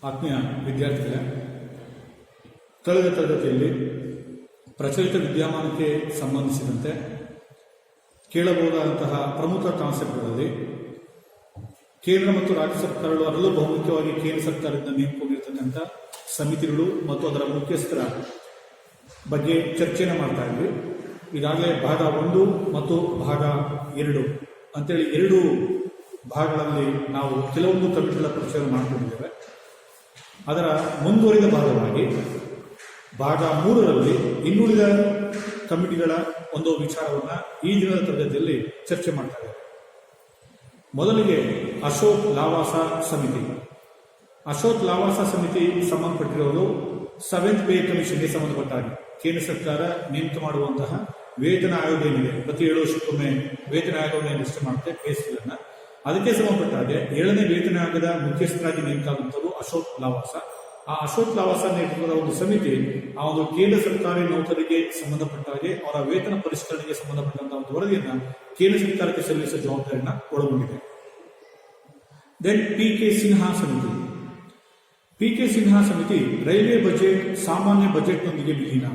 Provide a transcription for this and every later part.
ಆತ್ಮೀಯ ವಿದ್ಯಾರ್ಥಿಗಳೇ, ಕಳೆದ ತರಗತಿಯಲ್ಲಿ ಪ್ರಚಲಿತ ವಿದ್ಯಮಾನಕ್ಕೆ ಸಂಬಂಧಿಸಿದಂತೆ ಕೇಳಬಹುದಾದಂತಹ ಪ್ರಮುಖ ಕಾನ್ಸೆಪ್ಟ್ಗಳಲ್ಲಿ ಕೇಂದ್ರ ಮತ್ತು ರಾಜ್ಯ ಸರ್ಕಾರಗಳು, ಅದರಲ್ಲೂ ಬಹುಮುಖ್ಯವಾಗಿ ಕೇಂದ್ರ ಸರ್ಕಾರದಿಂದ ನೇಮಕೊಂಡಿರ್ತಕ್ಕಂಥ ಸಮಿತಿಗಳು ಮತ್ತು ಅದರ ಮುಖ್ಯಸ್ಥರ ಬಗ್ಗೆ ಚರ್ಚೆಯನ್ನು ಮಾಡ್ತಾ ಇದ್ವಿ. ಈಗಾಗಲೇ ಭಾಗ 1 ಮತ್ತು ಭಾಗ 2 ಅಂತೇಳಿ 2 ಭಾಗಗಳಲ್ಲಿ ನಾವು ಕೆಲವೊಂದು ಕಮಿಟಿಗಳ ಪರಿಚಯ ಮಾಡಿಕೊಂಡಿದ್ದೇವೆ. ಅದರ ಮುಂದುವರಿದ ಭಾಗವಾಗಿ ಭಾಗ 3ರಲ್ಲಿ ಇನ್ನುಳಿದ ಕಮಿಟಿಗಳ ಒಂದು ವಿಚಾರವನ್ನು ಈ ದಿನದ ತರಗತಿಯಲ್ಲಿ ಚರ್ಚೆ ಮಾಡ್ತಾ ಇದ್ದೇವೆ. ಮೊದಲಿಗೆ ಅಶೋಕ್ ಲಾವಾಸ ಸಮಿತಿ. ಅಶೋಕ್ ಲಾವಾಸ ಸಮಿತಿ ಸಂಬಂಧಪಟ್ಟಿರುವುದು 7th ಪೇ ಕಮಿಷನ್ಗೆ ಸಂಬಂಧಪಟ್ಟ ಹಾಗೆ ಕೇಂದ್ರ ಸರ್ಕಾರ ನೇಮಕ ಮಾಡುವಂತಹ ವೇತನ ಆಯೋಗ ಏನಿದೆ, ಪ್ರತಿ 7 ವರ್ಷಕ್ಕೊಮ್ಮೆ ವೇತನ ಆಯೋಗವನ್ನು ನಿಷ್ಠೆ ಮಾಡುತ್ತೆ ಕೇಸ್ಗಳನ್ನ. ಅದಕ್ಕೆ ಸಂಬಂಧಪಟ್ಟ ಹಾಗೆ 7ನೇ ವೇತನ ಆಯೋಗದ ಮುಖ್ಯಸ್ಥರಾಗಿ ನೇಮಕ ಆಗುವಂಥದ್ದು ಅಶೋಕ್ ಲಾವಾಸ. ಆ ಅಶೋಕ್ ಲಾವಾಸ ನೇತೃತ್ವದ ಒಂದು ಸಮಿತಿ ಆ ಒಂದು ಕೇಂದ್ರ ಸರ್ಕಾರಿ ನೌಕರರಿಗೆ ಸಂಬಂಧಪಟ್ಟ ಹಾಗೆ ಅವರ ವೇತನ ಪರಿಷ್ಕರಣೆಗೆ ಸಂಬಂಧಪಟ್ಟಂತಹ ಒಂದು ವರದಿಯನ್ನ ಕೇಂದ್ರ ಸರ್ಕಾರಕ್ಕೆ ಸಲ್ಲಿಸುವ ಜವಾಬ್ದಾರಿಯನ್ನು ಒಳಗೊಂಡಿದೆ. ದೆನ್ PK ಸಿನ್ಹಾ ಸಮಿತಿ. PK ಸಿನ್ಹಾ ಸಮಿತಿ ರೈಲ್ವೆ ಬಜೆಟ್ ಸಾಮಾನ್ಯ ಬಜೆಟ್ನೊಂದಿಗೆ ವಿಲೀನ.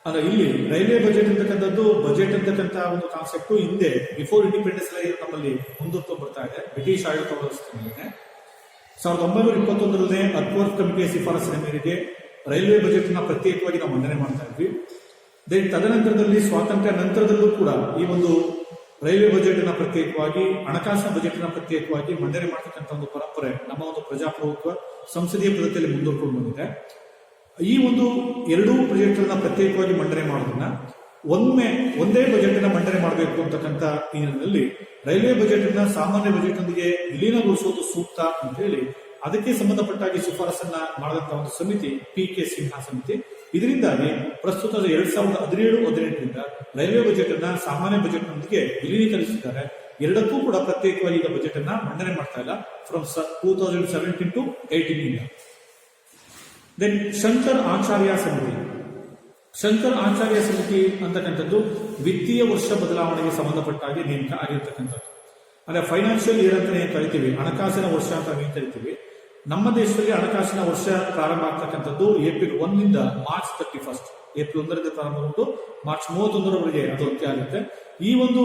ಅಂದ್ರೆ ಇಲ್ಲಿ ರೈಲ್ವೆ ಬಜೆಟ್ ಅಂತಕ್ಕಂಥದ್ದು, ಬಜೆಟ್ ಅಂತಕ್ಕಂಥ ಒಂದು ಕಾನ್ಸೆಪ್ಟ್ ಹಿಂದೆ ಬಿಫೋರ್ ಇಂಡಿಪೆಂಡೆನ್ಸ್ ನಮ್ಮಲ್ಲಿ ಮುಂದುವರೆದು ಬರ್ತಾ ಇದೆ. ಬ್ರಿಟಿಷ್ ಆಡಳಿತ ವ್ಯವಸ್ಥೆಯಲ್ಲಿದೆ. 1921ರಲ್ಲಿ ಅಕ್ಬರ್ ಕಮಿಟಿಯ ಶಿಫಾರಸಿನ ಮೇರೆಗೆ ರೈಲ್ವೆ ಬಜೆಟ್ ನ ಪ್ರತ್ಯೇಕವಾಗಿ ನಾವು ಮಂಡನೆ ಮಾಡ್ತಾ ಇದ್ವಿ. ತದನಂತರದಲ್ಲಿ ಸ್ವಾತಂತ್ರ್ಯ ನಂತರದಲ್ಲೂ ಕೂಡ ಈ ಒಂದು ರೈಲ್ವೆ ಬಜೆಟ್ ನ ಪ್ರತ್ಯೇಕವಾಗಿ, ಹಣಕಾಸಿನ ಬಜೆಟ್ ನ ಪ್ರತ್ಯೇಕವಾಗಿ ಮಂಡನೆ ಮಾಡತಕ್ಕಂಥ ಒಂದು ಪರಂಪರೆ ನಮ್ಮ ಒಂದು ಪ್ರಜಾಪ್ರಭುತ್ವ ಸಂಸದೀಯ ಪದ್ಧತಿಯಲ್ಲಿ ಮುಂದುವರೆಕೊಂಡು ಬಂದಿದೆ. ಈ ಒಂದು 2 ಬಜೆಟ್ಗಳನ್ನ ಪ್ರತ್ಯೇಕವಾಗಿ ಮಂಡನೆ ಮಾಡೋದನ್ನ ಒಂದೇ ಬಜೆಟ್ ಅನ್ನ ಮಂಡನೆ ಮಾಡಬೇಕು ಅಂತಕ್ಕಂಥ ಈ ನಿಟ್ಟಿನಲ್ಲಿ ರೈಲ್ವೆ ಬಜೆಟ್ ಅನ್ನ ಸಾಮಾನ್ಯ ಬಜೆಟ್ ನೊಂದಿಗೆ ವಿಲೀನಗೊಳಿಸುವುದು ಸೂಕ್ತ ಅಂತ ಹೇಳಿ ಅದಕ್ಕೆ ಸಂಬಂಧಪಟ್ಟಾಗಿ ಶಿಫಾರಸನ್ನ ಮಾಡಿದಂತಹ ಒಂದು ಸಮಿತಿ PK ಸಿನ್ಹಾ ಸಮಿತಿ. ಇದರಿಂದಾಗಿ ಪ್ರಸ್ತುತ 2017-18ರಿಂದ ರೈಲ್ವೆ ಬಜೆಟ್ ಅನ್ನ ಸಾಮಾನ್ಯ ಬಜೆಟ್ ನೊಂದಿಗೆ ವಿಲೀನೀಕರಿಸಿದ್ದಾರೆ. ಎರಡಕ್ಕೂ ಕೂಡ ಪ್ರತ್ಯೇಕವಾಗಿ ಈಗ ಬಜೆಟ್ ಅನ್ನ ಮಂಡನೆ ಮಾಡ್ತಾ ಇಲ್ಲ ಫ್ರಮ್ 2017 to 18 ಇಂದ. ದೆನ್ ಶಂಕರ್ ಆಚಾರ್ಯ ಸಮಿತಿ. ಶಂಕರ್ ಆಚಾರ್ಯ ಸಮಿತಿ ಅಂತಕ್ಕಂಥದ್ದು ವಿತ್ತೀಯ ವರ್ಷ ಬದಲಾವಣೆಗೆ ಸಂಬಂಧಪಟ್ಟ ಹಾಗೆ ನೇಮಕ ಆಗಿರ್ತಕ್ಕಂಥದ್ದು. ಅಂದ್ರೆ ಫೈನಾನ್ಷಿಯಲ್ ಇಯರ್ ಅಂತ ಏನ್ ಕರಿತೀವಿ, ಹಣಕಾಸಿನ ವರ್ಷ ಅಂತ ಏನ್ ಕರಿತೀವಿ. ನಮ್ಮ ದೇಶದಲ್ಲಿ ಹಣಕಾಸಿನ ವರ್ಷ ಪ್ರಾರಂಭ ಆಗ್ತಕ್ಕಂಥದ್ದು ಏಪ್ರಿಲ್ 1ರಿಂದ ಮಾರ್ಚ್ 31. ಏಪ್ರಿಲ್ 1ರಿಂದ ಪ್ರಾರಂಭಗೊಂಡು ಮಾರ್ಚ್ 31ರವರೆಗೆ ಅದು ಅಂತ್ಯ ಆಗುತ್ತೆ. ಈ ಒಂದು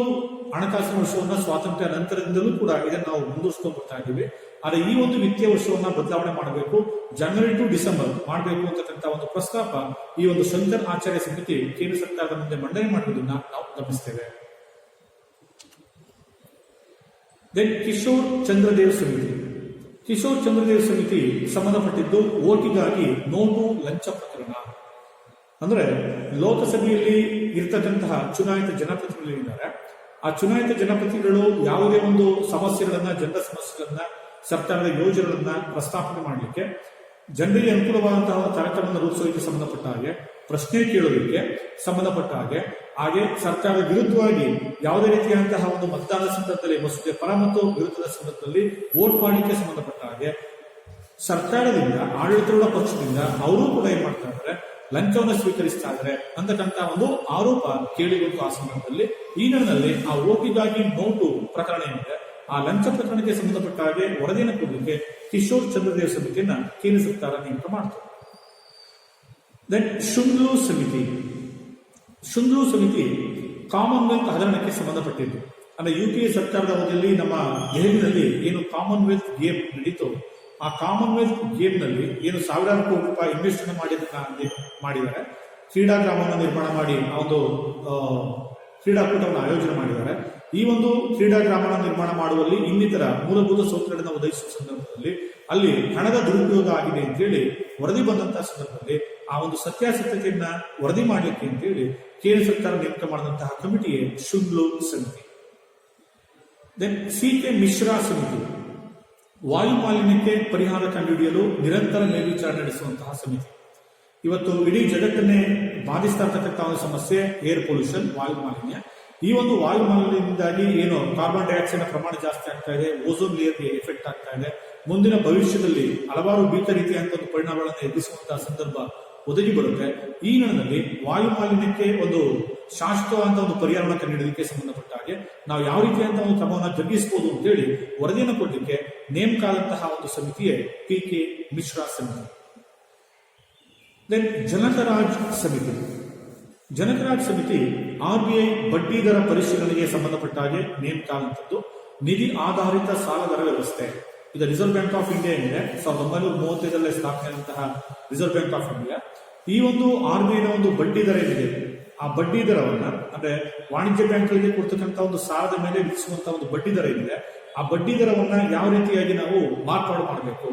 ಹಣಕಾಸಿನ ವರ್ಷವನ್ನ ಸ್ವಾತಂತ್ರ್ಯ ನಂತರದಿಂದಲೂ ಕೂಡ ಇದನ್ನು ನಾವು ಮುಂದುವರಿಸಿಕೊಂಡು ಬರ್ತಾ ಇದ್ದೀವಿ. ಆದರೆ ಈ ಒಂದು ವಿತ್ತೀಯ ವರ್ಷವನ್ನ ಬದಲಾವಣೆ ಮಾಡಬೇಕು, ಜನವರಿ ಟು ಡಿಸೆಂಬರ್ ಮಾಡಬೇಕು ಅಂತಕ್ಕಂಥ ಒಂದು ಪ್ರಸ್ತಾಪ ಈ ಒಂದು ಶಂಕರ್ ಆಚಾರ್ಯ ಸಮಿತಿ ಕೇಂದ್ರ ಸರ್ಕಾರದ ಮುಂದೆ ಮಂಡನೆ ಮಾಡುವುದನ್ನ ನಾವು ಗಮನಿಸ್ತೇವೆ. ದೆನ್ ಕಿಶೋರ್ ಚಂದ್ರದೇವ್ ಸಮಿತಿ. ಕಿಶೋರ್ ಚಂದ್ರದೇವ್ ಸಮಿತಿ ಸಂಬಂಧಪಟ್ಟಿದ್ದು ಓಟಿಗಾಗಿ ನೋಟು ಲಂಚ ಪ್ರಕರಣ. ಅಂದ್ರೆ ಲೋಕಸಭೆಯಲ್ಲಿ ಇರ್ತಕ್ಕಂತಹ ಚುನಾಯಿತ ಜನಪ್ರತಿನಿಧಿಗಳಿದ್ದಾರೆ. ಆ ಚುನಾಯಿತ ಜನಪ್ರತಿನಿಧಿಗಳು ಯಾವುದೇ ಒಂದು ಸಮಸ್ಯೆಗಳನ್ನ, ಜನರ ಸಮಸ್ಯೆಗಳನ್ನ, ಸರ್ಕಾರದ ಯೋಜನೆಗಳನ್ನ ಪ್ರಸ್ತಾಪನೆ ಮಾಡಲಿಕ್ಕೆ, ಜನರಿಗೆ ಅನುಕೂಲವಾದಂತಹ ಕಾರ್ಯಕ್ರಮವನ್ನು ರೂಪಿಸೋದಕ್ಕೆ ಸಂಬಂಧಪಟ್ಟ ಹಾಗೆ, ಪ್ರಶ್ನೆ ಕೇಳೋದಕ್ಕೆ ಸಂಬಂಧಪಟ್ಟ ಹಾಗೆ ಸರ್ಕಾರದ ವಿರುದ್ಧವಾಗಿ ಯಾವುದೇ ರೀತಿಯಾದಂತಹ ಒಂದು ಮತದಾನದ ಸಂದರ್ಭದಲ್ಲಿ, ಮಸೂದೆ ಪರ ಮತ್ತು ವಿರುದ್ಧದ ಸಂದರ್ಭದಲ್ಲಿ ವೋಟ್ ಮಾಡಲಿಕ್ಕೆ ಸಂಬಂಧಪಟ್ಟ ಹಾಗೆ ಸರ್ಕಾರದಿಂದ, ಆಡಳಿತಗಳ ಪಕ್ಷದಿಂದ ಅವರು ಕೂಡ ಏನ್ ಮಾಡ್ತಾ ಇದ್ದಾರೆ, ಲಂಚವನ್ನು ಸ್ವೀಕರಿಸ್ತಾ ಇದ್ದಾರೆ ಅಂತಕ್ಕಂಥ ಒಂದು ಆರೋಪ ಕೇಳಿಬಂತು. ಆ ಸಂದರ್ಭದಲ್ಲಿ ಈ ನಿಟ್ಟಿನಲ್ಲಿ ಆ ಓಟಿಗಾಗಿ ನೋಟು ಪ್ರಕರಣ ಏನಿದೆ, ಆ ಲಂಚ ಪ್ರಕರಣಕ್ಕೆ ಸಂಬಂಧಪಟ್ಟ ಹಾಗೆ ವರದಿಯನ್ನು ಕೊಡಲಿಕ್ಕೆ ಕಿಶೋರ್ ಚಂದ್ರದೇವ್ ಸಮಿತಿಯನ್ನ ಕೇಂದ್ರ ಸರ್ಕಾರ ನೇಮಕ ಮಾಡ್ತಾರೆ. ದೆನ್ ಶುಂಗ್ಲೂ ಸಮಿತಿ. ಶುಂಗ್ಲೂ ಸಮಿತಿ ಕಾಮನ್ವೆಲ್ತ್ ಹಗರಣಕ್ಕೆ ಸಂಬಂಧಪಟ್ಟಿದ್ದು. ಅಂದ್ರೆ UPA ಸರ್ಕಾರದ ಅವಧಿಯಲ್ಲಿ ನಮ್ಮ ದೆಹಲಿಯಲ್ಲಿ ಏನು ಕಾಮನ್ವೆಲ್ತ್ ಗೇಮ್ ನಡೀತು, ಆ ಕಾಮನ್ವೆಲ್ತ್ ಗೇಮ್ ನಲ್ಲಿ ಏನು ಸಾವಿರಾರು ಕೋಟಿ ರೂಪಾಯಿ ಇನ್ವೆಸ್ಟ್ ಮಾಡಿದ್ದಾರೆ. ಕ್ರೀಡಾಗ್ರಾಮವನ್ನು ನಿರ್ಮಾಣ ಮಾಡಿ ಆ ಒಂದು ಕ್ರೀಡಾಕೂಟವನ್ನು ಆಯೋಜನೆ ಮಾಡಿದ್ದಾರೆ. ಈ ಒಂದು ಕ್ರೀಡಾಗ್ರಾಮನ ನಿರ್ಮಾಣ ಮಾಡುವಲ್ಲಿ ಇನ್ನಿತರ ಮೂಲಭೂತ ಸೌಕರ್ಯಗಳನ್ನು ಒದಗಿಸುವ ಸಂದರ್ಭದಲ್ಲಿ ಅಲ್ಲಿ ಹಣದ ದುರುಪಯೋಗ ಆಗಿದೆ ಅಂತ ಹೇಳಿ ವರದಿ ಬಂದಂತಹ ಸಂದರ್ಭದಲ್ಲಿ ಆ ಒಂದು ಸತ್ಯಾಸತ್ಯತೆಯನ್ನ ವರದಿ ಮಾಡಲಿಕ್ಕೆ ಅಂತ ಹೇಳಿ ಕೇಂದ್ರ ಸರ್ಕಾರ ನೇಮಕ ಮಾಡಿದಂತಹ ಕಮಿಟಿಯೇ ಶುಂಗ್ಲೂ ಸಮಿತಿ. ದೆನ್ CK ಮಿಶ್ರಾ ಸಮಿತಿ. ವಾಯು ಮಾಲಿನ್ಯಕ್ಕೆ ಪರಿಹಾರ ಕಂಡುಹಿಡಿಯಲು ನಿರಂತರ ಮೇಲ್ವಿಚಾರಣೆ ನಡೆಸುವಂತಹ ಸಮಿತಿ. ಇವತ್ತು ಇಡೀ ಜಗತ್ತನ್ನೇ ಬಾಧಿಸ್ತಾ ಇರ್ತಕ್ಕಂಥ ಒಂದು ಸಮಸ್ಯೆ ಏರ್ ಪೊಲ್ಯೂಷನ್, ವಾಯು ಮಾಲಿನ್ಯ. ಈ ಒಂದು ವಾಯು ಮಾಲಿನ್ಯದಿಂದಾಗಿ ಏನು ಕಾರ್ಬನ್ ಡೈಆಕ್ಸೈಡ್ ಪ್ರಮಾಣ ಜಾಸ್ತಿ ಆಗ್ತಾ ಇದೆ, ಓಝೋನ್ ಲೇಯರ್ಗೆ ಎಫೆಕ್ಟ್ ಆಗ್ತಾ ಇದೆ. ಮುಂದಿನ ಭವಿಷ್ಯದಲ್ಲಿ ಹಲವಾರು ಭೀತ ರೀತಿಯಂತ ಒಂದು ಪರಿಣಾಮಗಳನ್ನು ಎದುರಿಸುವಂತಹ ಸಂದರ್ಭ ಒದಗಿ ಬರುತ್ತೆ. ಈ ನಿಟ್ಟಿನಲ್ಲಿ ವಾಯು ಮಾಲಿನ್ಯಕ್ಕೆ ಒಂದು ಶಾಶ್ವತವಾದ ಒಂದು ಪರಿಹಾರವನ್ನು ಕಂಡುಹಿಡಿಯಲಿಕ್ಕೆ ಸಂಬಂಧಪಟ್ಟ ಹಾಗೆ ನಾವು ಯಾವ ರೀತಿಯಂತ ಒಂದು ಕ್ರಮವನ್ನು ಜಗ್ಗಿಸಬಹುದು ಅಂತ ಹೇಳಿ ವರದಿಯನ್ನು ಕೊಡಲಿಕ್ಕೆ ನೇಮಕಾದಂತಹ ಒಂದು ಸಮಿತಿಯೇ PK ಮಿಶ್ರಾ ಸಮಿತಿ. ದೆನ್ ಜನಕರಾಜ್ ಸಮಿತಿ. ಜನಕರಾಜ್ ಸಮಿತಿ RBI ಬಡ್ಡಿ ದರ ಪರಿಶೀಲನೆಗೆ ಸಂಬಂಧಪಟ್ಟ ಹಾಗೆ ನೇಮಕಾದಂಥದ್ದು ನಿಧಿ ಆಧಾರಿತ ಸಾಲ ದರ ವ್ಯವಸ್ಥೆ. ಇದು ರಿಸರ್ವ್ ಬ್ಯಾಂಕ್ ಆಫ್ ಇಂಡಿಯಾ ಏನಿದೆ 1935 ಸ್ಥಾಪನೆಯಾದಂತಹ ರಿಸರ್ವ್ ಬ್ಯಾಂಕ್ ಆಫ್ ಇಂಡಿಯಾ ಈ ಒಂದು RBI ನ ಒಂದು ಬಡ್ಡಿ ದರ ಏನಿದೆ ಆ ಬಡ್ಡಿ ದರವನ್ನ ಅಂದ್ರೆ ವಾಣಿಜ್ಯ ಬ್ಯಾಂಕ್ಗಳಿಗೆ ಕೊಡ್ತಕ್ಕಂಥ ಒಂದು ಸಾಲದ ಮೇಲೆ ವಿಧಿಸುವಂತಹ ಒಂದು ಬಡ್ಡಿ ದರ ಏನಿದೆ ಆ ಬಡ್ಡಿ ದರವನ್ನ ಯಾವ ರೀತಿಯಾಗಿ ನಾವು ಮಾರ್ಪಾಡು ಮಾಡಬೇಕು.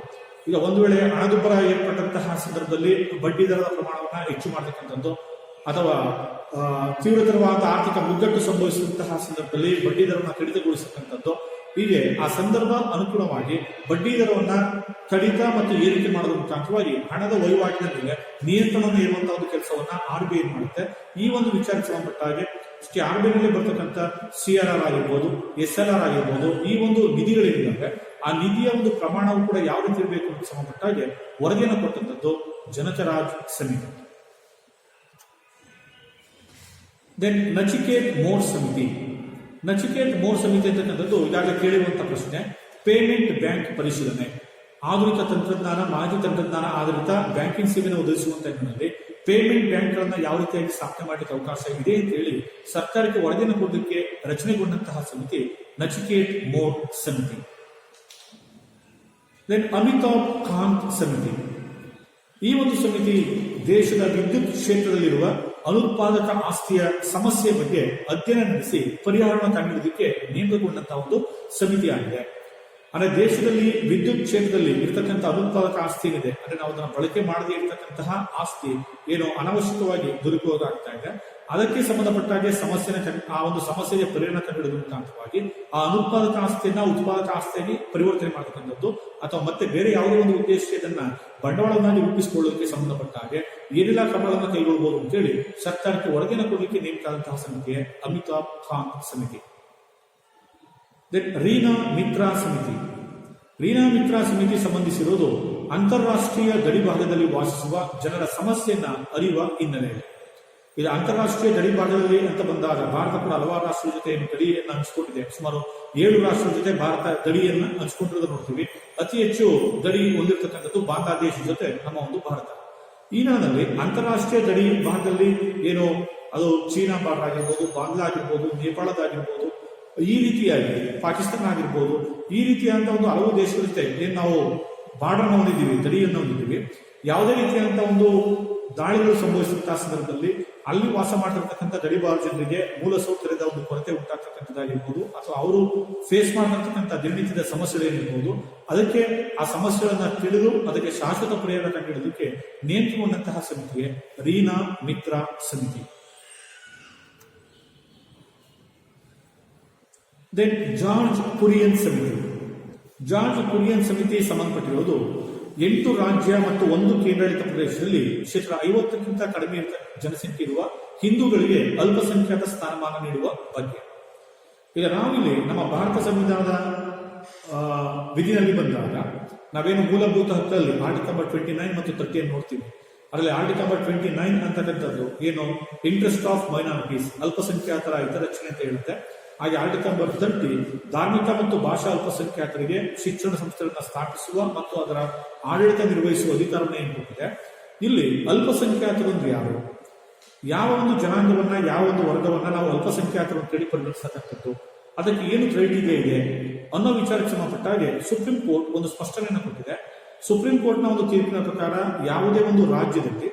ಈಗ ಒಂದು ವೇಳೆ ಹಣದುಬ್ಬರ ಏರ್ಪಟ್ಟಂತಹ ಸಂದರ್ಭದಲ್ಲಿ ಬಡ್ಡಿ ದರದ ಪ್ರಮಾಣವನ್ನ ಹೆಚ್ಚು ಮಾಡತಕ್ಕಂಥದ್ದು ಅಥವಾ ತೀವ್ರತರವಾದ ಆರ್ಥಿಕ ಮುಗ್ಗಟ್ಟು ಸಂಭವಿಸಿದಂತಹ ಸಂದರ್ಭದಲ್ಲಿ ಬಡ್ಡಿ ದರವನ್ನು ಕಡಿತಗೊಳಿಸತಕ್ಕಂಥದ್ದು. ಹೀಗೆ ಆ ಸಂದರ್ಭ ಅನುಗುಣವಾಗಿ ಬಡ್ಡಿ ದರವನ್ನ ಕಡಿತ ಮತ್ತು ಏರಿಕೆ ಮಾಡೋದ್ರ ಮುಖಾಂತರವಾಗಿ ಹಣದ ವಹಿವಾಟಿನ ಮೇಲೆ ನಿಯಂತ್ರಣವನ್ನು ಇರುವಂತಹ ಒಂದು ಕೆಲಸವನ್ನ RBI ಮಾಡುತ್ತೆ. ಈ ಒಂದು ವಿಚಾರಕ್ಕೆ ಸಂಬಂಧಪಟ್ಟ ಹಾಗೆ RBI ನಲ್ಲಿ ಬರ್ತಕ್ಕಂಥ CRR ಆಗಿರ್ಬೋದು, SLR ಆಗಿರ್ಬೋದು, ಈ ಒಂದು ನಿಧಿಗಳೇನಿದ್ದಾವೆ ಆ ನಿಧಿಯ ಒಂದು ಪ್ರಮಾಣವು ಕೂಡ ಯಾವ ರೀತಿ ಇರಬೇಕು ಅಂತ ಸಂಬಂಧಪಟ್ಟ ಹಾಗೆ ವರದಿಯನ್ನು ಕೊಟ್ಟಂತದ್ದು ಜನಕರಾಜ್ ಸಮಿತಿ. ದೆನ್ ನಚಿಕೇತ್ ಮೋರ್ ಸಮಿತಿ. ನಚಿಕೇತ್ ಮೋರ್ ಸಮಿತಿ ಅಂತಕ್ಕಂಥದ್ದು ಈಗಾಗಲೇ ಕೇಳಿರುವಂತಹ ಪ್ರಶ್ನೆ. ಪೇಮೆಂಟ್ ಬ್ಯಾಂಕ್ ಪರಿಶೀಲನೆ, ಆಧುನಿಕ ತಂತ್ರಜ್ಞಾನ, ಮಾಹಿತಿ ತಂತ್ರಜ್ಞಾನ ಆಧಾರಿತ ಬ್ಯಾಂಕಿಂಗ್ ಸೇವೆಯನ್ನು ಒದಗಿಸುವಂತ ನಿಟ್ಟಿನಲ್ಲಿ ಪೇಮೆಂಟ್ ಬ್ಯಾಂಕ್ ಗಳನ್ನ ಯಾವ ರೀತಿಯಾಗಿ ಸ್ಥಾಪನೆ ಮಾಡಲಿಕ್ಕೆ ಅವಕಾಶ ಇದೆ ಅಂತ ಹೇಳಿ ಸರ್ಕಾರಕ್ಕೆ ವರದಿಯನ್ನು ಕೊಡಲಿಕ್ಕೆ ರಚನೆಗೊಂಡಂತಹ ಸಮಿತಿ ನಚಿಕೇತ್ ಮೋರ್ ಸಮಿತಿ. ದೆನ್ ಅಮಿತಾಬ್ ಕಾಂತ್ ಸಮಿತಿ. ಈ ಒಂದು ಸಮಿತಿ ದೇಶದ ವಿದ್ಯುತ್ ಕ್ಷೇತ್ರದಲ್ಲಿರುವ ಅನುತ್ಪಾದಕ ಆಸ್ತಿಯ ಸಮಸ್ಯೆ ಬಗ್ಗೆ ಅಧ್ಯಯನ ನಡೆಸಿ ಪರಿಹಾರವನ್ನು ಕಂಡುಹಿಡಿದಕ್ಕೆ ನೇಮಕಗೊಂಡಂತಹ ಒಂದು ಸಮಿತಿಯಾಗಿದೆ. ಅಂದ್ರೆ ದೇಶದಲ್ಲಿ ವಿದ್ಯುತ್ ಕ್ಷೇತ್ರದಲ್ಲಿ ಇರತಕ್ಕಂಥ ಅನುತ್ಪಾದಕ ಆಸ್ತಿ ಏನಿದೆ ಅಂದ್ರೆ ನಾವು ಅದನ್ನು ಬಳಕೆ ಮಾಡದೇ ಇರತಕ್ಕಂತಹ ಆಸ್ತಿ ಏನೋ ಅನವಶ್ಯಕವಾಗಿ ದುರುಪಯೋಗ ಆಗ್ತಾ ಇದೆ, ಅದಕ್ಕೆ ಸಂಬಂಧಪಟ್ಟಾಗೆ ಆ ಒಂದು ಸಮಸ್ಯೆಗೆ ಪರಿಹಾರ ಕಂಡುಹಿಡಿದ ಮುಖಾಂತರವಾಗಿ ಆ ಅನುತ್ಪಾದಕ ಆಸ್ತಿಯನ್ನ ಉತ್ಪಾದಕ ಆಸ್ತಿಯಾಗಿ ಪರಿವರ್ತನೆ ಮಾಡತಕ್ಕಂಥದ್ದು ಅಥವಾ ಮತ್ತೆ ಬೇರೆ ಯಾವುದೇ ಒಂದು ಉದ್ದೇಶಕ್ಕೆ ಇದನ್ನ ಬಂಡವಾಳವನ್ನಾಗಿ ರೂಪಿಸಿಕೊಳ್ಳೋದಕ್ಕೆ ಸಂಬಂಧಪಟ್ಟ ಹಾಗೆ ಏನೆಲ್ಲ ಕ್ರಮಗಳನ್ನು ಕೈಗೊಳ್ಳಬಹುದು ಅಂತೇಳಿ ಸರ್ಕಾರಕ್ಕೆ ವರದಿಯನ್ನು ಕೊಡಲಿಕ್ಕೆ ನೇಮಕಾದಂತಹ ಸಮಿತಿಯೇ ಅಮಿತಾಬ್ ಕಾಂತ್ ಸಮಿತಿ. ರೀನಾ ಮಿತ್ರಾ ಸಮಿತಿ. ರೀನಾ ಮಿತ್ರಾ ಸಮಿತಿ ಸಂಬಂಧಿಸಿರುವುದು ಅಂತಾರಾಷ್ಟ್ರೀಯ ಗಡಿ ಭಾಗದಲ್ಲಿ ವಾಸಿಸುವ ಜನರ ಸಮಸ್ಯೆಯನ್ನ ಅರಿಯುವ ಹಿನ್ನೆಲೆಯಲ್ಲಿ. ಇದು ಅಂತಾರಾಷ್ಟ್ರೀಯ ಗಡಿ ಭಾಗದಲ್ಲಿ ಅಂತ ಬಂದಾಗ ಭಾರತ ಕೂಡ ಹಲವಾರು ರಾಷ್ಟ್ರದ ಜೊತೆ ಗಡಿಯನ್ನು ಹಂಚಿಕೊಂಡಿದೆ. ಸುಮಾರು 7 ರಾಷ್ಟ್ರದ ಜೊತೆ ಭಾರತ ಗಡಿಯನ್ನು ಹಂಚಿಕೊಂಡಿರೋದು ನೋಡ್ತೀವಿ. ಅತಿ ಹೆಚ್ಚು ಗಡಿ ಹೊಂದಿರತಕ್ಕಂಥದ್ದು ಬಾಂಗ್ಲಾದೇಶ ಜೊತೆ ನಮ್ಮ ಒಂದು ಭಾರತ. ಈ ನಾಡಿನಲ್ಲಿ ಅಂತಾರಾಷ್ಟ್ರೀಯ ಗಡಿ ಭಾಗದಲ್ಲಿ ಏನು ಅದು ಚೀನಾ ಬಾರ್ಡರ್ ಆಗಿರ್ಬೋದು, ಬಾಂಗ್ಲಾ ಆಗಿರ್ಬೋದು, ನೇಪಾಳದಾಗಿರ್ಬೋದು, ಈ ರೀತಿಯಾಗಿ ಪಾಕಿಸ್ತಾನ ಆಗಿರ್ಬೋದು, ಈ ರೀತಿಯಾದಂತಹ ಒಂದು ಹಲವು ದೇಶಗಳ ಜೊತೆ ಏನ್ ನಾವು ಬಾರ್ಡರ್ನ ಹೊಂದಿದ್ದೀವಿ, ಗಡಿಯನ್ನು ಹೊಂದಿದ್ದೀವಿ. ಯಾವುದೇ ರೀತಿಯಾದಂತಹ ಒಂದು ದಾಳಿಗಳು ಸಂಭವಿಸಿದಂತಹ ಸಂದರ್ಭದಲ್ಲಿ ಅಲ್ಲಿ ವಾಸ ಮಾಡಿರ್ತಕ್ಕಂಥ ಗಡಿಭಾಗ ಜನರಿಗೆ ಮೂಲಸೌಕರ್ಯದ ಒಂದು ಕೊರತೆ ಉಂಟಾಗ್ತಕ್ಕಂಥದ್ದಾಗಿರ್ಬೋದು ಅಥವಾ ಅವರು ಫೇಸ್ ಮಾಡಿರ್ತಕ್ಕಂಥ ದಿನನಿತ್ಯದ ಸಮಸ್ಯೆಗಳೇನಿರ್ಬೋದು, ಅದಕ್ಕೆ ಆ ಸಮಸ್ಯೆಗಳನ್ನ ತಿಳಿದು ಅದಕ್ಕೆ ಶಾಶ್ವತ ಪರಿಹಾರ ಕಂಡುಹಿಡಿದಕ್ಕೆ ನೇಮಕಗೊಂಡಂತಹ ಸಮಿತಿಗೆ ರೀನಾ ಮಿತ್ರಾ ಸಮಿತಿ. ದೆನ್ ಜಾರ್ಜ್ ಕುರಿಯನ್ ಸಮಿತಿ. ಜಾರ್ಜ್ ಕುರಿಯನ್ ಸಮಿತಿ ಸಂಬಂಧಪಟ್ಟಿರುವುದು 8 ರಾಜ್ಯ ಮತ್ತು 1 ಕೇಂದ್ರಾಡಳಿತ ಪ್ರದೇಶದಲ್ಲಿ 50% ಕಡಿಮೆ ಜನಸಂಖ್ಯೆ ಇರುವ ಹಿಂದೂಗಳಿಗೆ ಅಲ್ಪಸಂಖ್ಯಾತ ಸ್ಥಾನಮಾನ ನೀಡುವ ಬಗ್ಗೆ. ಈಗ ನಾವಿಲ್ಲಿ ನಮ್ಮ ಭಾರತ ಸಂವಿಧಾನದ ವಿಧಿನಲ್ಲಿ ಬಂದಾಗ ನಾವೇನು ಮೂಲಭೂತ ಹಕ್ಕಲ್ಲಿ ಆರ್ಟಿಕಲ್ ನಂಬರ್ 29 ಮತ್ತು 30 ನೋಡ್ತೀವಿ. ಅದರಲ್ಲಿ ಆರ್ಟಿಕಲ್ ನಂಬರ್ 29 ಅಂತಕ್ಕಂಥದ್ದು ಏನು ಇಂಟ್ರೆಸ್ಟ್ ಆಫ್ ಮೈನಾರಿಟೀಸ್, ಅಲ್ಪಸಂಖ್ಯಾತರ ಹಿತರಕ್ಷಣೆ ಅಂತ ಹೇಳುತ್ತೆ. ಹಾಗೆ ಆರ್ಟಿಕಲ್ ನಂಬರ್ 30 ಧಾರ್ಮಿಕ ಮತ್ತು ಭಾಷಾ ಅಲ್ಪಸಂಖ್ಯಾತರಿಗೆ ಶಿಕ್ಷಣ ಸಂಸ್ಥೆಗಳನ್ನು ಸ್ಥಾಪಿಸುವ ಮತ್ತು ಅದರ ಆಡಳಿತ ನಿರ್ವಹಿಸುವ ಅಧಿಕಾರವನ್ನು ಏನು ಕೊಟ್ಟಿದೆ. ಇಲ್ಲಿ ಅಲ್ಪಸಂಖ್ಯಾತರು ಅಂದ್ರೆ ಯಾರು, ಯಾವ ಒಂದು ಜನಾಂಗವನ್ನ, ಯಾವ ಒಂದು ವರ್ಗವನ್ನ ನಾವು ಅಲ್ಪಸಂಖ್ಯಾತರು ಅಂತೇಳಿ ಪರಿಗಣಿಸತಕ್ಕಂಥದ್ದು, ಅದಕ್ಕೆ ಏನು ಕ್ರೈಟೀರಿಯಾ ಇದೆ ಅನ್ನೋ ವಿಚಾರಕ್ಕೆ ಸಂಬಂಧಪಟ್ಟ ಹಾಗೆ ಸುಪ್ರೀಂ ಕೋರ್ಟ್ ಒಂದು ಸ್ಪಷ್ಟನೆಯನ್ನು ಕೊಟ್ಟಿದೆ. ಸುಪ್ರೀಂ ಕೋರ್ಟ್ನ ಒಂದು ತೀರ್ಪಿನ ಪ್ರಕಾರ ಯಾವುದೇ ಒಂದು ರಾಜ್ಯದಲ್ಲಿ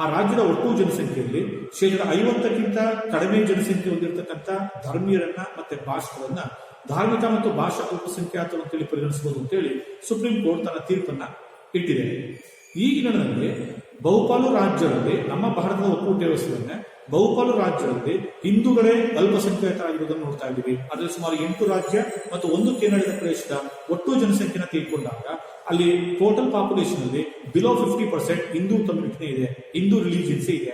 ಆ ರಾಜ್ಯದ ಒಟ್ಟು ಜನಸಂಖ್ಯೆಯಲ್ಲಿ 50% ಕಡಿಮೆ ಜನಸಂಖ್ಯೆ ಹೊಂದಿರತಕ್ಕಂಥ ಧರ್ಮೀಯರನ್ನ ಮತ್ತೆ ಭಾಷೆಗಳನ್ನ ಧಾರ್ಮಿಕ ಮತ್ತು ಭಾಷಾ ಅಲ್ಪಸಂಖ್ಯಾತರು ಅಂತೇಳಿ ಪರಿಗಣಿಸಬಹುದು ಅಂತೇಳಿ ಸುಪ್ರೀಂ ಕೋರ್ಟ್ ತನ್ನ ತೀರ್ಪನ್ನ ಇಟ್ಟಿದೆ. ಈ ಹಿನ್ನೆಲೆಯಲ್ಲಿ ಬಹುಪಾಲು ರಾಜ್ಯಗಳಲ್ಲಿ ನಮ್ಮ ಭಾರತದ ಒಕ್ಕೂಟ ವ್ಯವಸ್ಥೆಯನ್ನೇ ಬಹುಪಾಲು ರಾಜ್ಯಗಳಲ್ಲಿ ಹಿಂದೂಗಳೇ ಅಲ್ಪಸಂಖ್ಯಾತರಾಗಿರುವುದನ್ನು ನೋಡ್ತಾ ಇದ್ದೀವಿ. ಅದರಲ್ಲಿ ಸುಮಾರು 8 ರಾಜ್ಯ ಮತ್ತು 1 ಕೇಂದ್ರಾಡಳಿತ ಪ್ರದೇಶದ ಒಟ್ಟು ಜನಸಂಖ್ಯೆನ ತೆಗೆದುಕೊಂಡಾಗ ಅಲ್ಲಿ ಟೋಟಲ್ ಪಾಪ್ಯುಲೇಷನ್ ಅಲ್ಲಿ ಬಿಲೋ 50% ಹಿಂದೂ ಕಮ್ಯುನಿಟಿನೇ ಇದೆ, ಹಿಂದೂ ರಿಲಿಜಿಯನ್ಸೇ ಇದೆ.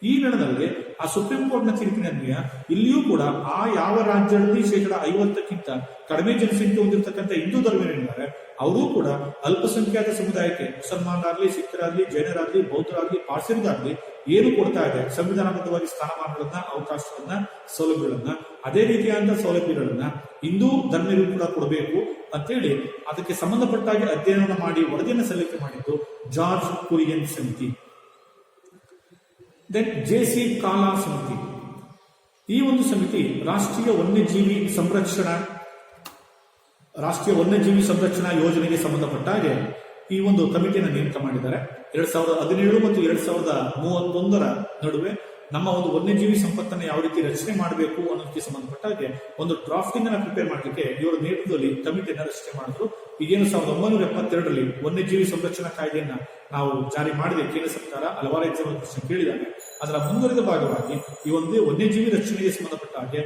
ಈ ನೆಲದಲ್ಲಿ ಆ ಸುಪ್ರೀಂ ಕೋರ್ಟ್ನ ತೀರ್ಪಿನ ಅನ್ವಯ ಇಲ್ಲಿಯೂ ಕೂಡ ಆ ಯಾವ ರಾಜ್ಯದಲ್ಲಿ 50% ಕಡಿಮೆ ಜನಸಂಖ್ಯೆ ಹೊಂದಿರತಕ್ಕಂಥ ಹಿಂದೂ ಧರ್ಮೀಯರಿದ್ದಾರೆ ಅವರು ಕೂಡ ಅಲ್ಪಸಂಖ್ಯಾತ ಸಮುದಾಯಕ್ಕೆ ಮುಸಲ್ಮಾನರಾಗ್ಲಿ, ಸಿಖ್ಖರಾಗ್ಲಿ, ಜೈನರಾಗ್ಲಿ, ಬೌದ್ಧರಾಗ್ಲಿ, ಪಾರ್ಸಿರಾಗ್ಲಿ ಏನು ಕೊಡ್ತಾ ಇದೆ ಸಂವಿಧಾನಬದ್ಧವಾಗಿ ಸ್ಥಾನಮಾನಗಳನ್ನ, ಅವಕಾಶಗಳನ್ನ, ಸೌಲಭ್ಯಗಳನ್ನ, ಅದೇ ರೀತಿಯಾದ ಸೌಲಭ್ಯಗಳನ್ನ ಹಿಂದೂ ಧರ್ಮೀಯರು ಕೂಡ ಕೊಡಬೇಕು ಅಂತೇಳಿ ಅದಕ್ಕೆ ಸಂಬಂಧಪಟ್ಟಾಗಿ ಅಧ್ಯಯನ ಮಾಡಿ ವರದಿಯನ್ನು ಸಲ್ಲಿಕೆ ಮಾಡಿದ್ದು ಜಾರ್ಜ್ ಕುರಿಯನ್ ಸಮಿತಿ. Then J C. ಕಾಲಾ ಸಮಿತಿ. ಈ ಒಂದು ಸಮಿತಿ ರಾಷ್ಟ್ರೀಯ ವನ್ಯಜೀವಿ ಸಂರಕ್ಷಣಾ ಯೋಜನೆಗೆ ಸಂಬಂಧಪಟ್ಟ ಹಾಗೆ ಈ ಒಂದು ಕಮಿಟಿಯನ್ನು ನೇಮಕ ಮಾಡಿದ್ದಾರೆ. 2017 ಮತ್ತು 2031 ನಡುವೆ ನಮ್ಮ ಒಂದು ವನ್ಯಜೀವಿ ಸಂಪತ್ತನ್ನು ಯಾವ ರೀತಿ ರಚನೆ ಮಾಡಬೇಕು ಅನ್ನೋದಕ್ಕೆ ಸಂಬಂಧಪಟ್ಟ ಹಾಗೆ ಒಂದು ಡ್ರಾಫ್ಟಿಂಗ್ ಅನ್ನು ಪ್ರಿಪೇರ್ ಮಾಡಲಿಕ್ಕೆ ಇವರ ನೇತೃತ್ವದಲ್ಲಿ ಕಮಿಟಿಯನ್ನು ರಚನೆ ಮಾಡಿದ್ರು. ಈಗೇನು 1972ರಲ್ಲಿ ವನ್ಯಜೀವಿ ಸಂರಕ್ಷಣಾ ಕಾಯ್ದೆಯನ್ನ ನಾವು ಜಾರಿ ಮಾಡಿದೆ. ಕೇಂದ್ರ ಸರ್ಕಾರ ಹಲವಾರು ಎಕ್ಸಾಮ್ ಪ್ರಶ್ನೆ ಕೇಳಿದಾಗ ಅದರ ಮುಂದುವರಿದ ಭಾಗವಾಗಿ ಈ ಒಂದು ವನ್ಯಜೀವಿ ರಕ್ಷಣೆಗೆ ಸಂಬಂಧಪಟ್ಟ ಹಾಗೆ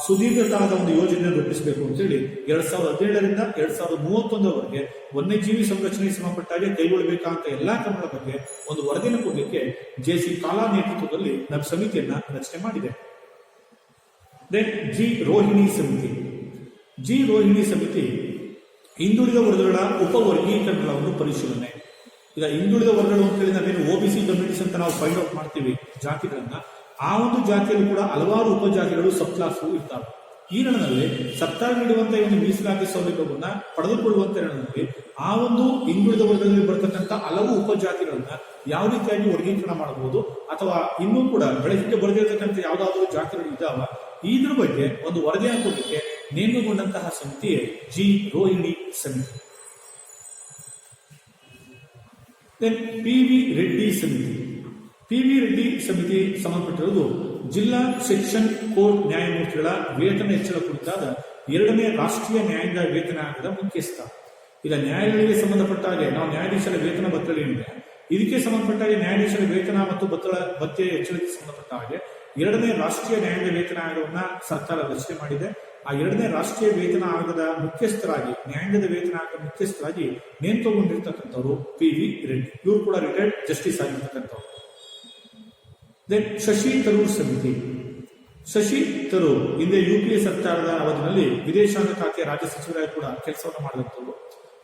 ಸುದೀರ್ಘಕಾಲದ ಒಂದು ಯೋಜನೆಯನ್ನು ರೂಪಿಸಬೇಕು ಅಂತೇಳಿ 2017ರಿಂದ 2031ವರೆಗೆ ವನ್ಯಜೀವಿ ಸಂರಕ್ಷಣೆಗೆ ಸಂಬಂಧಪಟ್ಟಾಗೆ ಕೈಗೊಳ್ಳಬೇಕಾದಂತ ಎಲ್ಲಾ ಕ್ರಮಗಳ ಬಗ್ಗೆ ಒಂದು ವರದಿಯನ್ನು ಕೊಡಲಿಕ್ಕೆ ಜೆ.ಸಿ. ಕಾಲಾ ನೇತೃತ್ವದಲ್ಲಿ ನಮ್ಮ ಸಮಿತಿಯನ್ನ ರಚನೆ ಮಾಡಿದೆ. Then G. ರೋಹಿಣಿ ಸಮಿತಿ ಹಿಂದುಳಿದ ವರ್ಗಗಳ ಉಪವರ್ಗೀಕರಣಗಳ ಒಂದು ಪರಿಶೀಲನೆ. ಈಗ ಹಿಂದುಳಿದ ವರ್ಗಗಳು ಅಂತ ಹೇಳಿ ನಾವೇನು OBC ಕಮ್ಯುನಿಟೀಸ್ ಅಂತ ನಾವು ಫೈಂಡ್ ಔಟ್ ಮಾಡ್ತೀವಿ ಜಾತಿಗಳನ್ನ, ಆ ಒಂದು ಜಾತಿಯಲ್ಲಿ ಕೂಡ ಹಲವಾರು ಉಪಜಾತಿಗಳು ಸಬ್ ಕ್ಲಾಸ್ ಇರ್ತಾವೆ. ಈ ನೆಲದಲ್ಲಿ ಸರ್ಕಾರ ನೀಡುವಂತಹ ಒಂದು ಮೀಸಲಾತಿ ಸೌಲಭ್ಯವನ್ನ ಪಡೆದುಕೊಳ್ಳುವಂತ ನೆಲದಲ್ಲಿ ಆ ಒಂದು ಹಿಂದುಳಿದ ವರ್ಗದಲ್ಲಿ ಬರ್ತಕ್ಕಂಥ ಹಲವು ಉಪಜಾತಿಗಳನ್ನ ಯಾವ ರೀತಿಯಾಗಿ ವರ್ಗೀಕರಣ ಮಾಡಬಹುದು ಅಥವಾ ಇನ್ನೂ ಕೂಡ ಬೆಳಕಿಗೆ ಬರೆದಿರತಕ್ಕಂಥ ಯಾವ್ದಾದ್ರು ಜಾತಿಗಳು ಇದ್ದಾವ, ಇದ್ರ ಬಗ್ಗೆ ಒಂದು ವರದಿಯನ್ನು ಕೊಡಲಿಕ್ಕೆ ನೇಮಕಗೊಂಡಂತಹ ಸಮಿತಿಯೇ ಜಿ. ರೋಹಿಣಿ ಸಮಿತಿ. Then P V. ರೆಡ್ಡಿ ಸಮಿತಿ ಸಂಬಂಧಪಟ್ಟಿರುವುದು ಜಿಲ್ಲಾ ಸೆಷನ್ ಕೋರ್ಟ್ ನ್ಯಾಯಮೂರ್ತಿಗಳ ವೇತನ ಹೆಚ್ಚಳ ಕುರಿತಾದ 2ನೇ ರಾಷ್ಟ್ರೀಯ ನ್ಯಾಯಾಂಗ ವೇತನ ಆಯೋಗದ ಮುಖ್ಯಸ್ಥ. ಈಗ ನ್ಯಾಯಾಲಯಗಳಿಗೆ ಸಂಬಂಧಪಟ್ಟ ಹಾಗೆ ನಾವು ನ್ಯಾಯಾಧೀಶರ ವೇತನ ಭತ್ಯೆ ಏನಿದೆ ಇದಕ್ಕೆ ಸಂಬಂಧಪಟ್ಟ ಹಾಗೆ ನ್ಯಾಯಾಧೀಶರ ವೇತನ ಮತ್ತು ಭತ್ಯೆ ಹೆಚ್ಚಳಕ್ಕೆ ಸಂಬಂಧಪಟ್ಟ ಹಾಗೆ 2ನೇ ರಾಷ್ಟ್ರೀಯ ನ್ಯಾಯಾಂಗ ವೇತನ ಆಯೋಗವನ್ನ ಸರ್ಕಾರ ರಚನೆ ಮಾಡಿದೆ. ಆ 2ನೇ ರಾಷ್ಟ್ರೀಯ ವೇತನ ಆಯೋಗದ ಮುಖ್ಯಸ್ಥರಾಗಿ, ನ್ಯಾಯಾಂಗದ ವೇತನ ಆಯೋಗದ ಮುಖ್ಯಸ್ಥರಾಗಿ ನೇಮಕಗೊಂಡಿರ್ತಕ್ಕಂಥವ್ರು ಪಿ.ವಿ. ರೆಡ್ಡಿ. ಇವರು ಕೂಡ ರಿಟೈರ್ಡ್ ಜಸ್ಟಿಸ್ ಆಗಿರ್ತಕ್ಕಂಥವ್ರು. ದೆನ್ ಶಶಿ ತರೂರ್ ಹಿಂದೆ UPA ಸರ್ಕಾರದ ಅವಧಿಯಲ್ಲಿ ವಿದೇಶಾಂಗ ಖಾತೆಯ ರಾಜ್ಯ ಸಚಿವರಾಗಿ ಕೂಡ ಕೆಲಸವನ್ನು ಮಾಡಿದಂಥವ್ರು,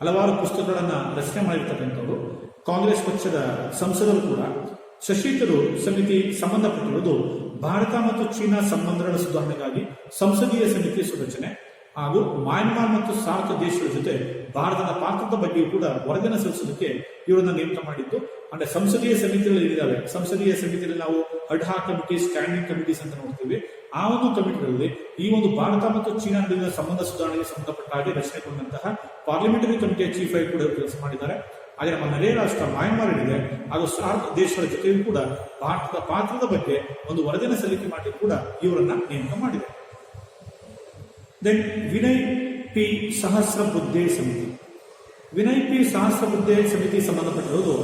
ಹಲವಾರು ಪುಸ್ತಕಗಳನ್ನ ರಚನೆ ಮಾಡಿರ್ತಕ್ಕಂಥವ್ರು, ಕಾಂಗ್ರೆಸ್ ಪಕ್ಷದ ಸಂಸದರು ಕೂಡ. ಶಶಿ ತರೂರ್ ಸಮಿತಿ ಸಂಬಂಧಪಟ್ಟಿರುವುದು ಭಾರತ ಮತ್ತು ಚೀನಾ ಸಂಬಂಧಗಳ ಸುಧಾರಣೆಗಾಗಿ ಸಂಸದೀಯ ಸಮಿತಿ ಸುರಚನೆ ಹಾಗೂ ಮ್ಯಾನ್ಮಾರ್ ಮತ್ತು ಸಾರ್ಕ್ ದೇಶಗಳ ಜೊತೆ ಭಾರತದ ಪಾತ್ರದ ಬಗ್ಗೆಯೂ ಕೂಡ ವರದಿಯನ್ನು ಸಲ್ಲಿಸೋದಕ್ಕೆ ಇವರನ್ನ ನೇಮಕ ಮಾಡಿದ್ದು. ಅಂದ್ರೆ ಸಂಸದೀಯ ಸಮಿತಿಗಳು ಏನಿದಾವೆ, ಸಂಸದೀಯ ಸಮಿತಿಯಲ್ಲಿ ನಾವು ಅಡ್ಹಾಕ್ ಕಮಿಟಿ, ಸ್ಟ್ಯಾಂಡಿಂಗ್ ಕಮಿಟೀಸ್ ಅಂತ ನೋಡ್ತೀವಿ. ಆ ಒಂದು ಕಮಿಟಿಗಳಲ್ಲಿ ಈ ಒಂದು ಭಾರತ ಮತ್ತು ಚೀನಾ ನಡುವಿನ ಸಂಬಂಧ ಸುಧಾರಣೆಗೆ ಸಂಬಂಧಪಟ್ಟ ಹಾಗೆ ರಚನೆಗೊಂಡಂತಹ ಪಾರ್ಲಿಮೆಂಟರಿ ಕಮಿಟಿಯ ಚೀಫ್ ಆಗಿ ಕೂಡ ಕೆಲಸ ಮಾಡಿದ್ದಾರೆ. ಹಾಗೆ ನಮ್ಮ ನೆರೆಯ ರಾಷ್ಟ್ರ ಮ್ಯಾನ್ಮಾರ್ ಏನಿದೆ ಹಾಗೂ ಸಾರ್ಕ್ ದೇಶಗಳ ಜೊತೆಯೂ ಕೂಡ ಭಾರತದ ಪಾತ್ರದ ಬಗ್ಗೆ ಒಂದು ವರದಿಯನ್ನು ಸಲ್ಲಿಕೆ ಮಾಡಿ ಕೂಡ ಇವರನ್ನ ನೇಮಕ ಮಾಡಿದೆ. Then Vinay P. ಸಹಸ್ರಬುದ್ಧೆ ಸಮಿತಿ ಸಂಬಂಧಪಟ್ಟಿರುವುದು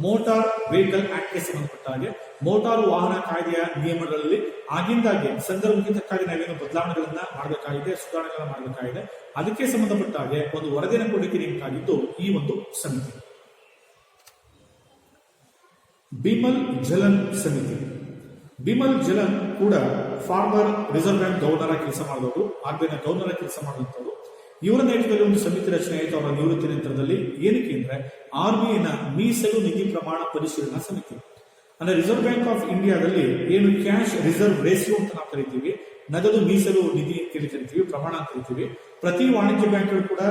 ಮೋಟಾರ್ ವೆಹಿಕಲ್ ಆಕ್ಟ್ಗೆ ಸಂಬಂಧಪಟ್ಟ ಹಾಗೆ ಮೋಟಾರು ವಾಹನ ಕಾಯ್ದೆಯ ನಿಯಮಗಳಲ್ಲಿ ಆಗಿಂದಾಗೆ ಸಂದರ್ಭಕ್ಕೆ ತಕ್ಕಾಗಿ ನಾವೇನು ಬದಲಾವಣೆಗಳನ್ನ ಮಾಡಬೇಕಾಗಿದೆ, ಸುಧಾರಣೆಗಳನ್ನ ಮಾಡಬೇಕಾಗಿದೆ. ಅದಕ್ಕೆ ಸಂಬಂಧಪಟ್ಟ ಹಾಗೆ ಒಂದು ವರದಿಯನ್ನು ಕೊಡಲಿಕ್ಕೆ ನೇಮಕಾಗಿದ್ದು ಈ ಒಂದು ಸಮಿತಿ. ಬಿಮಲ್ ಜಲನ್ ಸಮಿತಿ. ಬಿಮಲ್ ಜಲನ್ ಕೂಡ ಫಾರ್ಮರ್ ರಿಸರ್ವ್ ಬ್ಯಾಂಕ್ ಗವರ್ನರ್ ಆಗಿ ಕೆಲಸ ಮಾಡಿದವರು, RBI ಗವರ್ನರ್ ಆಗಿ ಕೆಲಸ ಮಾಡಿದಂಥವ್ರು. ಇವರ ನೇತೃತ್ವದಲ್ಲಿ ಒಂದು ಸಮಿತಿ ರಚನೆ ಆಯಿತು ಅವರ ನಿವೃತ್ತಿ ನಂತರದಲ್ಲಿ. ಏನಕ್ಕೆ ಅಂದ್ರೆ RBI ಮೀಸಲು ನಿಧಿ ಪ್ರಮಾಣ ಪರಿಶೀಲನಾ ಸಮಿತಿ. ಅಂದ್ರೆ ರಿಸರ್ವ್ ಬ್ಯಾಂಕ್ ಆಫ್ ಇಂಡಿಯಾದಲ್ಲಿ ಏನು ಕ್ಯಾಶ್ ರಿಸರ್ವ್ ರೇಷಿಯೋ ಅಂತ ನಾವು ಕರಿತೀವಿ, ನಗದು ಮೀಸಲು ನಿಧಿ ಅಂತ ಕರಿತೀವಿ, ಪ್ರಮಾಣ ಅಂತ ಕರಿತೀವಿ. ಪ್ರತಿ ವಾಣಿಜ್ಯ ಬ್ಯಾಂಕ್ಗಳು ಕೂಡ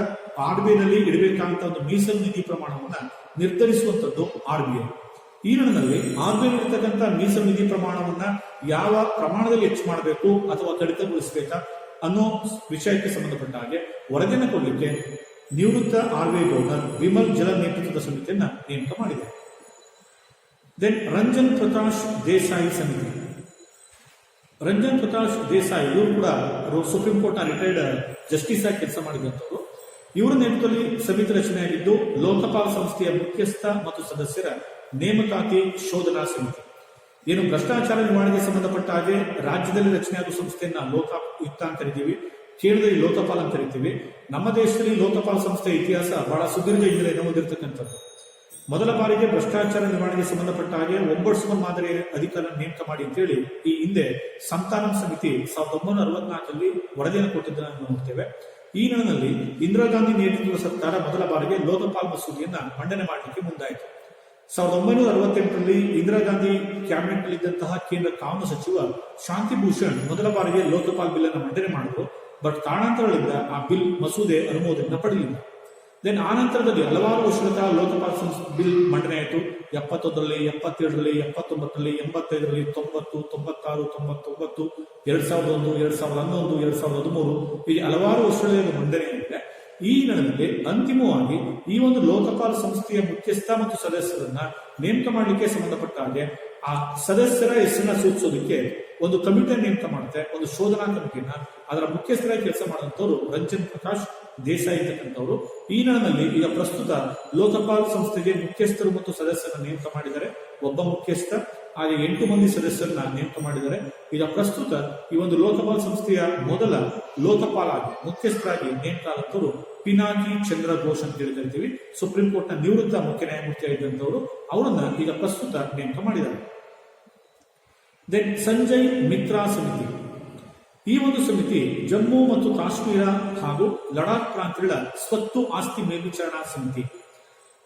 RBI ನಲ್ಲಿ ಇಡಬೇಕಾದಂತ ಒಂದು ಮೀಸಲು ನಿಧಿ ಪ್ರಮಾಣವನ್ನ ನಿರ್ಧರಿಸುವಂತದ್ದು RBI. ಈ ನಿಟ್ಟಿನಲ್ಲಿ RBI ಇರತಕ್ಕಂಥ ಮೀಸಲು ನಿಧಿ ಪ್ರಮಾಣವನ್ನ ಯಾವ ಪ್ರಮಾಣದಲ್ಲಿ ಹೆಚ್ಚು ಮಾಡಬೇಕು ಅಥವಾ ಕಡಿತಗೊಳಿಸಬೇಕಾ ಅನ್ನೋ ವಿಷಯಕ್ಕೆ ಸಂಬಂಧಪಟ್ಟ ಹಾಗೆ ವರದಿಯನ್ನು ಕೊಡಲಿಕ್ಕೆ ನಿವೃತ್ತ RBI ಗವರ್ನರ್ ಬಿಮಲ್ ಜಲನ್ ನೇತೃತ್ವದ ಸಮಿತಿಯನ್ನ ನೇಮಕ ಮಾಡಿದೆ. ದೆನ್ ರಂಜನ್ ಪ್ರಕಾಶ್ ದೇಸಾಯಿ ಸಮಿತಿ. ರಂಜನ್ ಪ್ರಕಾಶ್ ದೇಸಾಯಿ ಇವರು ಕೂಡ ಸುಪ್ರೀಂ ಕೋರ್ಟ್ ನ ರಿಟೈರ್ಡ್ ಜಸ್ಟಿಸ್ ಆಗಿ ಕೆಲಸ ಮಾಡಿದಂಥವ್ರು. ಇವರ ನೇತೃತ್ವದಲ್ಲಿ ಸಮಿತಿ ರಚನೆಯಾಗಿದ್ದು ಲೋಕಪಾಲ ಸಂಸ್ಥೆಯ ಮುಖ್ಯಸ್ಥ ಮತ್ತು ಸದಸ್ಯರ ನೇಮಕಾತಿ ಶೋಧನಾ ಸಮಿತಿ. ಏನು ಭ್ರಷ್ಟಾಚಾರ ನಿವಾರಣೆಗೆ ಸಂಬಂಧಪಟ್ಟ ಹಾಗೆ ರಾಜ್ಯದಲ್ಲಿ ರಚನೆಯಾಗುವ ಸಂಸ್ಥೆಯನ್ನ ಲೋಕಾಯುಕ್ತ ಅಂತ ಕರಿತೀವಿ, ಕೇಂದ್ರದಲ್ಲಿ ಲೋಕಪಾಲ ಅಂತ ಕರಿತೀವಿ. ನಮ್ಮ ದೇಶದಲ್ಲಿ ಲೋಕಪಾಲ ಸಂಸ್ಥೆಯ ಇತಿಹಾಸ ಬಹಳ ಸುದೀರ್ಘ ಹಿನ್ನೆಲೆಯನ್ನು ಹೊಂದಿರತಕ್ಕಂಥದ್ದು. ಮೊದಲ ಬಾರಿಗೆ ಭ್ರಷ್ಟಾಚಾರ ನಿವಾರಣೆಗೆ ಸಂಬಂಧಪಟ್ಟ ಹಾಗೆ ಒಂಬಡ್ಸ್ಮನ್ ಮಾದರಿ ಅಧಿಕಾರ ನೇಮಕ ಮಾಡಿ ಅಂತೇಳಿ ಈ ಹಿಂದೆ ಸಂತಾನಂ ಸಮಿತಿ 1964ರಲ್ಲಿ ವರದಿಯನ್ನು ಕೊಟ್ಟಿದ್ದನ್ನು ನೋಡ್ತೇವೆ. ಈ ನಿಟ್ಟಿನಲ್ಲಿ ಇಂದಿರಾ ಗಾಂಧಿ ನೇತೃತ್ವದ ಸರ್ಕಾರ ಮೊದಲ ಬಾರಿಗೆ ಲೋಕಪಾಲ್ ಮಸೂದೆಯನ್ನ ಮಂಡನೆ ಮಾಡಲಿಕ್ಕೆ ಮುಂದಾಯಿತು. 1968ರಲ್ಲಿ ಇಂದಿರಾ ಗಾಂಧಿ ಕ್ಯಾಬಿನೆಟ್ ನಲ್ಲಿದ್ದಂತಹ ಕೇಂದ್ರ ಕಾನೂನು ಸಚಿವ ಶಾಂತಿ ಭೂಷಣ್ ಮೊದಲ ಬಾರಿಗೆ ಲೋಕಪಾಲ್ ಬಿಲ್ ಅನ್ನು ಮಂಡನೆ ಮಾಡಿದ್ರು. ಬಟ್ ಕಾರಣಾಂತರಗಳಿಂದ ಆ ಬಿಲ್ ಮಸೂದೆ ಅನುಮೋದನೆ ಪಡೆಯಲಿಲ್ಲ. ದೆನ್ ಆ ನಂತರದಲ್ಲಿ ಹಲವಾರು ವರ್ಷಗಳ ಲೋಕಪಾಲ್ ಬಿಲ್ ಮಂಡನೆ ಆಯಿತು. 71ರಲ್ಲಿ, 77ರಲ್ಲಿ, 79ರಲ್ಲಿ, 85ರಲ್ಲಿ, 90, 96, 99, 2001, 2011, 2013 ಹೀಗೆ ಹಲವಾರು ವರ್ಷಗಳ ಮಂಡನೆಯಾಗಿದೆ. ಈ ನಿಟ್ಟಿನಲ್ಲಿ ಅಂತಿಮವಾಗಿ ಈ ಒಂದು ಲೋಕಪಾಲ್ ಸಂಸ್ಥೆಯ ಮುಖ್ಯಸ್ಥ ಮತ್ತು ಸದಸ್ಯರನ್ನ ನೇಮಕ ಮಾಡಲಿಕ್ಕೆ ಸಂಬಂಧಪಟ್ಟ ಹಾಗೆ ಆ ಸದಸ್ಯರ ಹೆಸರನ್ನ ಸೂಚಿಸೋದಕ್ಕೆ ಒಂದು ಕಮಿಟಿ ನೇಮಕ ಮಾಡುತ್ತೆ, ಒಂದು ಶೋಧನಾ ಕಮಿಟಿಯನ್ನ. ಅದರ ಮುಖ್ಯಸ್ಥರಾಗಿ ಕೆಲಸ ಮಾಡಿದಂಥವ್ರು ರಂಜನ್ ಪ್ರಕಾಶ್ ದೇಸಾಯಿ ಇರ್ತಕ್ಕಂಥವ್ರು. ಈ ನಿಟ್ಟಿನಲ್ಲಿ ಈಗ ಪ್ರಸ್ತುತ ಲೋಕಪಾಲ್ ಸಂಸ್ಥೆಗೆ ಮುಖ್ಯಸ್ಥರು ಮತ್ತು ಸದಸ್ಯರನ್ನ ನೇಮಕ ಮಾಡಿದ್ದಾರೆ. ಒಬ್ಬ ಮುಖ್ಯಸ್ಥ ಹಾಗೆ 8 ಮಂದಿ ಸದಸ್ಯರನ್ನ ನೇಮಕ ಮಾಡಿದ್ದಾರೆ. ಈಗ ಪ್ರಸ್ತುತ ಈ ಒಂದು ಲೋಕಪಾಲ್ ಸಂಸ್ಥೆಯ ಮೊದಲ ಲೋಕಪಾಲ್ ಆಗಿ ಮುಖ್ಯಸ್ಥರಾಗಿ ನೇಮಕ ಆದಂತವರು ಪಿನಾಕಿ ಚಂದ್ರ ಘೋಷ್ ಅಂತ ಹೇಳ್ತೀವಿ. ಸುಪ್ರೀಂ ಕೋರ್ಟ್ ನ ನಿವೃತ್ತ ಮುಖ್ಯ ನ್ಯಾಯಮೂರ್ತಿಯಾಗಿದ್ದಂಥವರು. ಅವರನ್ನ ಈಗ ಪ್ರಸ್ತುತ ನೇಮಕ ಮಾಡಿದ್ದಾರೆ. ದೆನ್ ಸಂಜಯ್ ಮಿತ್ರಾ ಸಮಿತಿ. ಈ ಒಂದು ಸಮಿತಿ ಜಮ್ಮು ಮತ್ತು ಕಾಶ್ಮೀರ ಹಾಗೂ ಲಡಾಖ್ ಪ್ರಾಂತ್ಯಗಳ ಸ್ವತ್ತು ಆಸ್ತಿ ಮೇಲ್ವಿಚಾರಣಾ ಸಮಿತಿ.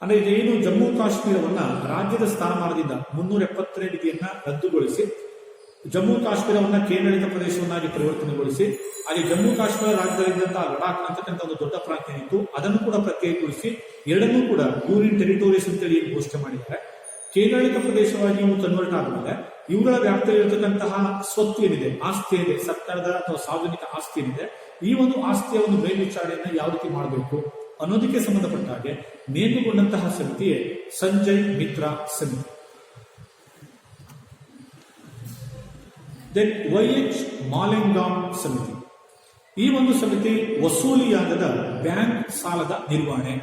ಅಂದ್ರೆ ಇದೇನು ಜಮ್ಮು ಕಾಶ್ಮೀರವನ್ನ ರಾಜ್ಯದ ಸ್ಥಾನಮಾನದಿಂದ 370ನೇ ವಿಧಿಯನ್ನ ರದ್ದುಗೊಳಿಸಿ ಜಮ್ಮು ಕಾಶ್ಮೀರವನ್ನ ಕೇಂದ್ರಾಡಳಿತ ಪ್ರದೇಶವನ್ನಾಗಿ ಪರಿವರ್ತನೆಗೊಳಿಸಿ, ಹಾಗೆ ಜಮ್ಮು ಕಾಶ್ಮೀರ ರಾಜ್ಯದಲ್ಲಿದ್ದಂತಹ ಲಡಾಖ್ ಅಂತಕ್ಕಂಥ ಒಂದು ದೊಡ್ಡ ಪ್ರಾಂತ್ಯ ಇತ್ತು, ಅದನ್ನು ಕೂಡ ಪ್ರತ್ಯೇಕಗೊಳಿಸಿ ಎರಡನ್ನೂ ಕೂಡ ಯೂನಿಯನ್ ಟೆರಿಟೋರಿಯಸ್ ಅಂತೇಳಿ ಘೋಷಣೆ ಮಾಡಿದ್ದಾರೆ. ಕೇಂದ್ರಾಡಳಿತ ಪ್ರದೇಶವಾಗಿ ಇವು ಕನ್ವರ್ಟ್ ಆದ್ಮೇಲೆ ಇವುಗಳ ವ್ಯಾಪ್ತಿಯಲ್ಲಿರತಕ್ಕಂತಹ ಸ್ವತ್ತು ಏನಿದೆ, ಆಸ್ತಿ ಏನಿದೆ, ಸರ್ಕಾರದ ಅಥವಾ ಸಾರ್ವಜನಿಕ ಆಸ್ತಿ ಏನಿದೆ, ಈ ಒಂದು ಆಸ್ತಿಯ ಒಂದು ಮೇಲ್ವಿಚಾರಣೆಯನ್ನ ಯಾವ ರೀತಿ ಮಾಡಬೇಕು ಅನ್ನೋದಕ್ಕೆ ಸಂಬಂಧಪಟ್ಟ ಹಾಗೆ ನೇಮಕಗೊಂಡಂತಹ ಸಮಿತಿಯೇ ಸಂಜಯ್ ಮಿತ್ರಾ ಸಮಿತಿ. ದೆನ್ YH ಮಾಲಿಂಗಾಮ್ ಸಮಿತಿ. ಈ ಒಂದು ಸಮಿತಿ ವಸೂಲಿಯಾಗದ ಬ್ಯಾಂಕ್ ಸಾಲದ ನಿರ್ವಹಣೆ.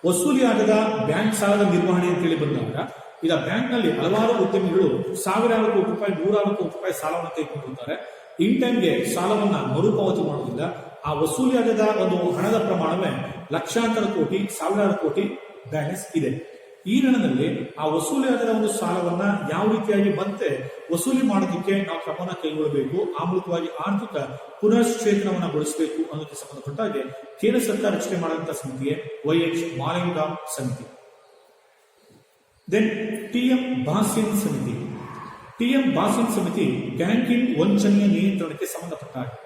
ವಸೂಲಿಯಾಗದ ಬ್ಯಾಂಕ್ ಸಾಲದ ನಿರ್ವಹಣೆ ಅಂತೇಳಿ ಬಂದಾಗ ಈಗ ಬ್ಯಾಂಕ್ ನಲ್ಲಿ ಹಲವಾರು ಉದ್ಯಮಿಗಳು ಸಾವಿರಾರು ಕೋಟಿ ರೂಪಾಯಿ, ನೂರಾರು ಕೋಟಿ ರೂಪಾಯಿ ಸಾಲವನ್ನು ತೆಗೆದುಕೊಂಡಿರ್ತಾರೆ. ಇನ್ ಟೈಮ್ಗೆ ಸಾಲವನ್ನ ಮರುಪಾವತಿ ಮಾಡುವುದಿಲ್ಲ. ಆ ವಸೂಲಿಯಾಗದ ಒಂದು ಹಣದ ಪ್ರಮಾಣವೇ ಲಕ್ಷಾಂತರ ಕೋಟಿ, ಸಾವಿರಾರು ಕೋಟಿ ಬ್ಯಾಲೆನ್ಸ್ ಇದೆ. ಈ ನಿಟ್ಟಿನಲ್ಲಿ ಆ ವಸೂಲಿಯಾಗದ ಒಂದು ಸಾಲವನ್ನ ಯಾವ ರೀತಿಯಾಗಿ ಮತ್ತೆ ವಸೂಲಿ ಮಾಡೋದಕ್ಕೆ ನಾವು ಕ್ರಮವನ್ನು ಕೈಗೊಳ್ಳಬೇಕು, ಆ ಮೂಲಕವಾಗಿ ಆರ್ಥಿಕ ಪುನಶ್ಚೇತನವನ್ನ ಗೊಳಿಸಬೇಕು ಅನ್ನೋದಕ್ಕೆ ಸಂಬಂಧಪಟ್ಟ ಹಾಗೆ ಕೇಂದ್ರ ಸರ್ಕಾರ ರಚನೆ ಮಾಡುವಂತಹ ಸಮಿತಿಯೇ YH ಮಾಲಿಂಗಾಮ್ ಸಮಿತಿ. ದೆನ್ TM ಭಾಸಿನ್ ಸಮಿತಿ. TM ಭಾಸಿನ್ ಸಮಿತಿ ಬ್ಯಾಂಕಿಂಗ್ ವಂಚನೆಯ ನಿಯಂತ್ರಣಕ್ಕೆ ಸಂಬಂಧಪಟ್ಟ ಹಾಗೆ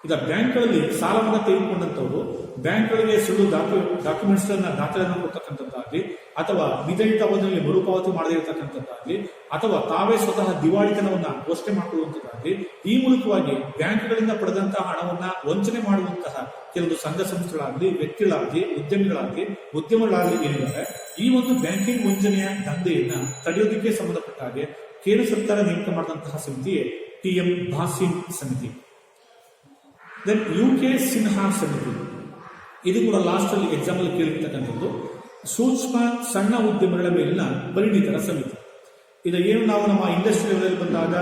ಈಗ ಬ್ಯಾಂಕ್ಗಳಲ್ಲಿ ಸಾಲವನ್ನು ತೆಗೆದುಕೊಂಡಂತವರು ಬ್ಯಾಂಕ್ಗಳಿಗೆ ಸುಳ್ಳು ಡಾಕ್ಯುಮೆಂಟ್ಸ್ ದಾಖಲೆಯನ್ನು ಕೊಡ್ತಕ್ಕಂಥದ್ದಾಗ್ಲಿ, ಅಥವಾ ನಿಗದಿತ ಅವಧಿಯಲ್ಲಿ ಮರುಪಾವತಿ ಮಾಡದೇ ಇರತಕ್ಕಂಥದ್ದಾಗ್ಲಿ, ಅಥವಾ ತಾವೇ ಸ್ವತಃ ದಿವಾಳಿತನವನ್ನ ಘೋಷಣೆ ಮಾಡಿಕೊಳ್ಳುವಂತದ್ದಾಗ್ಲಿ, ಈ ಮೂಲಕವಾಗಿ ಬ್ಯಾಂಕ್ಗಳಿಂದ ಪಡೆದಂತಹ ಹಣವನ್ನ ವಂಚನೆ ಮಾಡುವಂತಹ ಕೆಲವು ಸಂಘ ಸಂಸ್ಥೆಗಳಾಗ್ಲಿ, ವ್ಯಕ್ತಿಗಳಾಗ್ಲಿ, ಉದ್ಯಮಗಳಾಗ್ಲಿ ಏನಿದ್ದಾರೆ, ಈ ಒಂದು ಬ್ಯಾಂಕಿಂಗ್ ವಂಚನೆಯ ದಂಧೆಯನ್ನ ತಡೆಯೋದಕ್ಕೆ ಸಂಬಂಧಪಟ್ಟ ಹಾಗೆ ಕೇಂದ್ರ ಸರ್ಕಾರ ನೇಮಕ ಮಾಡಿದಂತಹ ಸಮಿತಿಯೇ TM ಭಾಸಿನ್ ಸಮಿತಿ. ದೆನ್ UK ಸಿನ್ಹಾ ಸಮಿತಿ. ಇದು ಕೂಡ ಲಾಸ್ಟ್ ಅಲ್ಲಿ ಎಕ್ಸಾಮ್ ಅಲ್ಲಿ ಕೇಳಿರ್ತಕ್ಕಂಥದ್ದು ಸೂಕ್ಷ್ಮ ಸಣ್ಣ ಉದ್ಯಮಗಳ ಮೇಲಿನ ಪರಿಣಿತರ ಸಮಿತಿ. ಇದು ಏನು ನಾವು ನಮ್ಮ ಇಂಡಸ್ಟ್ರಿ ಲೆವೆಲ್ ಬಂದಾಗ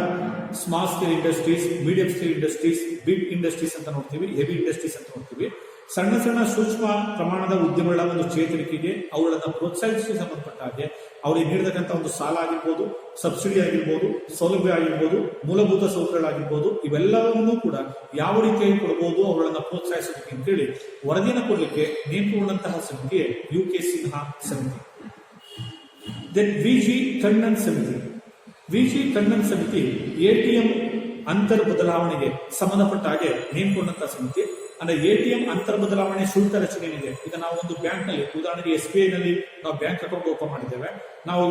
small scale industries, medium scale industries, big industries ಅಂತ ನೋಡ್ತೀವಿ, ಹೆವಿ ಇಂಡಸ್ಟ್ರೀಸ್ ಅಂತ ನೋಡ್ತೀವಿ. ಸಣ್ಣ ಸಣ್ಣ ಸೂಕ್ಷ್ಮ ಪ್ರಮಾಣದ ಉದ್ಯಮಗಳ ಒಂದು ಚೇತರಿಕೆಗೆ ಅವುಗಳನ್ನ ಪ್ರೋತ್ಸಾಹಿಸಿ ಸಂಬಂಧಪಟ್ಟ ಹಾಗೆ ಅವರಿಗೆ ನೀಡತಕ್ಕಂಥ ಒಂದು ಸಾಲ ಆಗಿರ್ಬೋದು, ಸಬ್ಸಿಡಿ ಆಗಿರ್ಬೋದು, ಸೌಲಭ್ಯ ಆಗಿರ್ಬೋದು, ಮೂಲಭೂತ ಸೌಕರ್ಯಗಳಾಗಿರ್ಬೋದು, ಇವೆಲ್ಲವನ್ನೂ ಕೂಡ ಯಾವ ರೀತಿಯಾಗಿ ಕೊಡಬಹುದು, ಅವುಗಳನ್ನ ಪ್ರೋತ್ಸಾಹಿಸೋದಕ್ಕೆ ಅಂತೇಳಿ ವರದಿಯನ್ನು ಕೊಡಲಿಕ್ಕೆ ನೇಮಕಗೊಂಡಂತಹ ಸಮಿತಿಯೇ UK ಸಿನ್ಹಾ ಸಮಿತಿ. ದೆನ್ VG ಟಂಡನ್ ಸಮಿತಿ. VG ಟಂಡನ್ ಸಮಿತಿ ATM ಅಂತರ್ ಬದಲಾವಣೆಗೆ ಸಂಬಂಧಪಟ್ಟ ಹಾಗೆ ನೇಮಕೊಂಡಂತಹ ಸಮಿತಿ. ಅಂದ್ರೆ ATM ಅಂತರ್ ಬದಲಾವಣೆ ಶುಲ್ಕ ರಚನೆ ಏನಿದೆ, ಈಗ ನಾವು ಒಂದು ಬ್ಯಾಂಕ್ ನಲ್ಲಿ, ಉದಾಹರಣೆಗೆ SBI ನಲ್ಲಿ ನಾವು ಬ್ಯಾಂಕ್ ಅಕೌಂಟ್ ಓಪನ್ ಮಾಡಿದ್ದೇವೆ, ನಾವು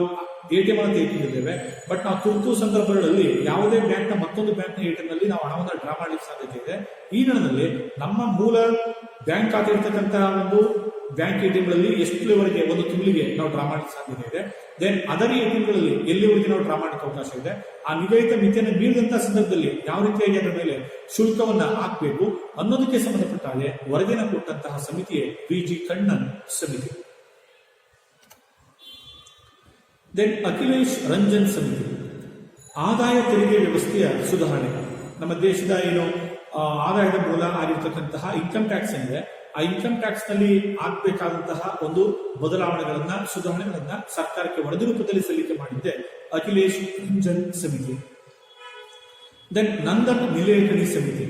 ATM ಅನ್ನು ತೆಗೆದುಕೊಂಡಿದ್ದೇವೆ. ಬಟ್ ನಾವು ತುರ್ತು ಸಂದರ್ಭಗಳಲ್ಲಿ ಯಾವುದೇ ಬ್ಯಾಂಕ್ ನ ಮತ್ತೊಂದು ಬ್ಯಾಂಕ್ ನ ATM ನಲ್ಲಿ ನಾವು ಹಣವನ್ನು ಡ್ರಾ ಮಾಡಲಿಕ್ಕೆ ಸಾಧ್ಯತೆ ಇದೆ. ಈ ನಿಟ್ಟಿನಲ್ಲಿ ನಮ್ಮ ಮೂಲ ಬ್ಯಾಂಕ್ ಖಾತೆ ಇರ್ತಕ್ಕಂತಹ ಒಂದು ಬ್ಯಾಂಕ್ ATM ಗಳಲ್ಲಿ ಎಷ್ಟುವರೆಗೆ ಒಂದು ತಿಂಗಳಿಗೆ ನಾವು ಡ್ರಾ ಮಾಡಲಿಕ್ಕೆ ಸಾಧ್ಯತೆ ಇದೆ. ದೆನ್ ಅದರ್ ATM ಗಳಲ್ಲಿ ಎಲ್ಲಿವರೆಗೆ ನಾವು ಡ್ರಾ ಮಾಡಲಿಕ್ಕೆ ಅವಕಾಶ ಇದೆ, ಆ ನಿಗದಿತ ಮಿತಿಯನ್ನು ಮೀರಿದಂತಹ ಸಂದರ್ಭದಲ್ಲಿ ಯಾವ ರೀತಿಯಾಗಿ ಅದರ ಮೇಲೆ ಶುಲ್ಕವನ್ನ ಹಾಕಬೇಕು ಅನ್ನೋದಕ್ಕೆ ಸಂಬಂಧಪಟ್ಟ ಹಾಗೆ ವರದಿಯನ್ನು ಕೊಟ್ಟಂತಹ ಸಮಿತಿಯೇ VG ಟಂಡನ್ ಸಮಿತಿ. ದೆನ್ ಅಖಿಲೇಶ್ ರಂಜನ್ ಸಮಿತಿ. ಆದಾಯ ತೆರಿಗೆ ವ್ಯವಸ್ಥೆಯ ಸುಧಾರಣೆ. ನಮ್ಮ ದೇಶದ ಏನು ಆದಾಯದ ಮೂಲ ಆಗಿರ್ತಕ್ಕಂತಹ ಇನ್ಕಮ್ ಟ್ಯಾಕ್ಸ್ ಏನಿದೆ, ಆ ಇನ್ಕಮ್ ಟ್ಯಾಕ್ಸ್ ನಲ್ಲಿ ಆಗಬೇಕಾದಂತಹ ಒಂದು ಬದಲಾವಣೆಗಳನ್ನ ಸುಧಾರಣೆಗಳನ್ನ ಸರ್ಕಾರಕ್ಕೆ ವರದಿ ರೂಪದಲ್ಲಿ ಸಲ್ಲಿಕೆ ಮಾಡಿದ್ದೆ ಅಖಿಲೇಶ್ ರಂಜನ್ ಸಮಿತಿ. ದೆನ್ ನಂದನ್ ನಿಲೇಕಣಿ ಸಮಿತಿ.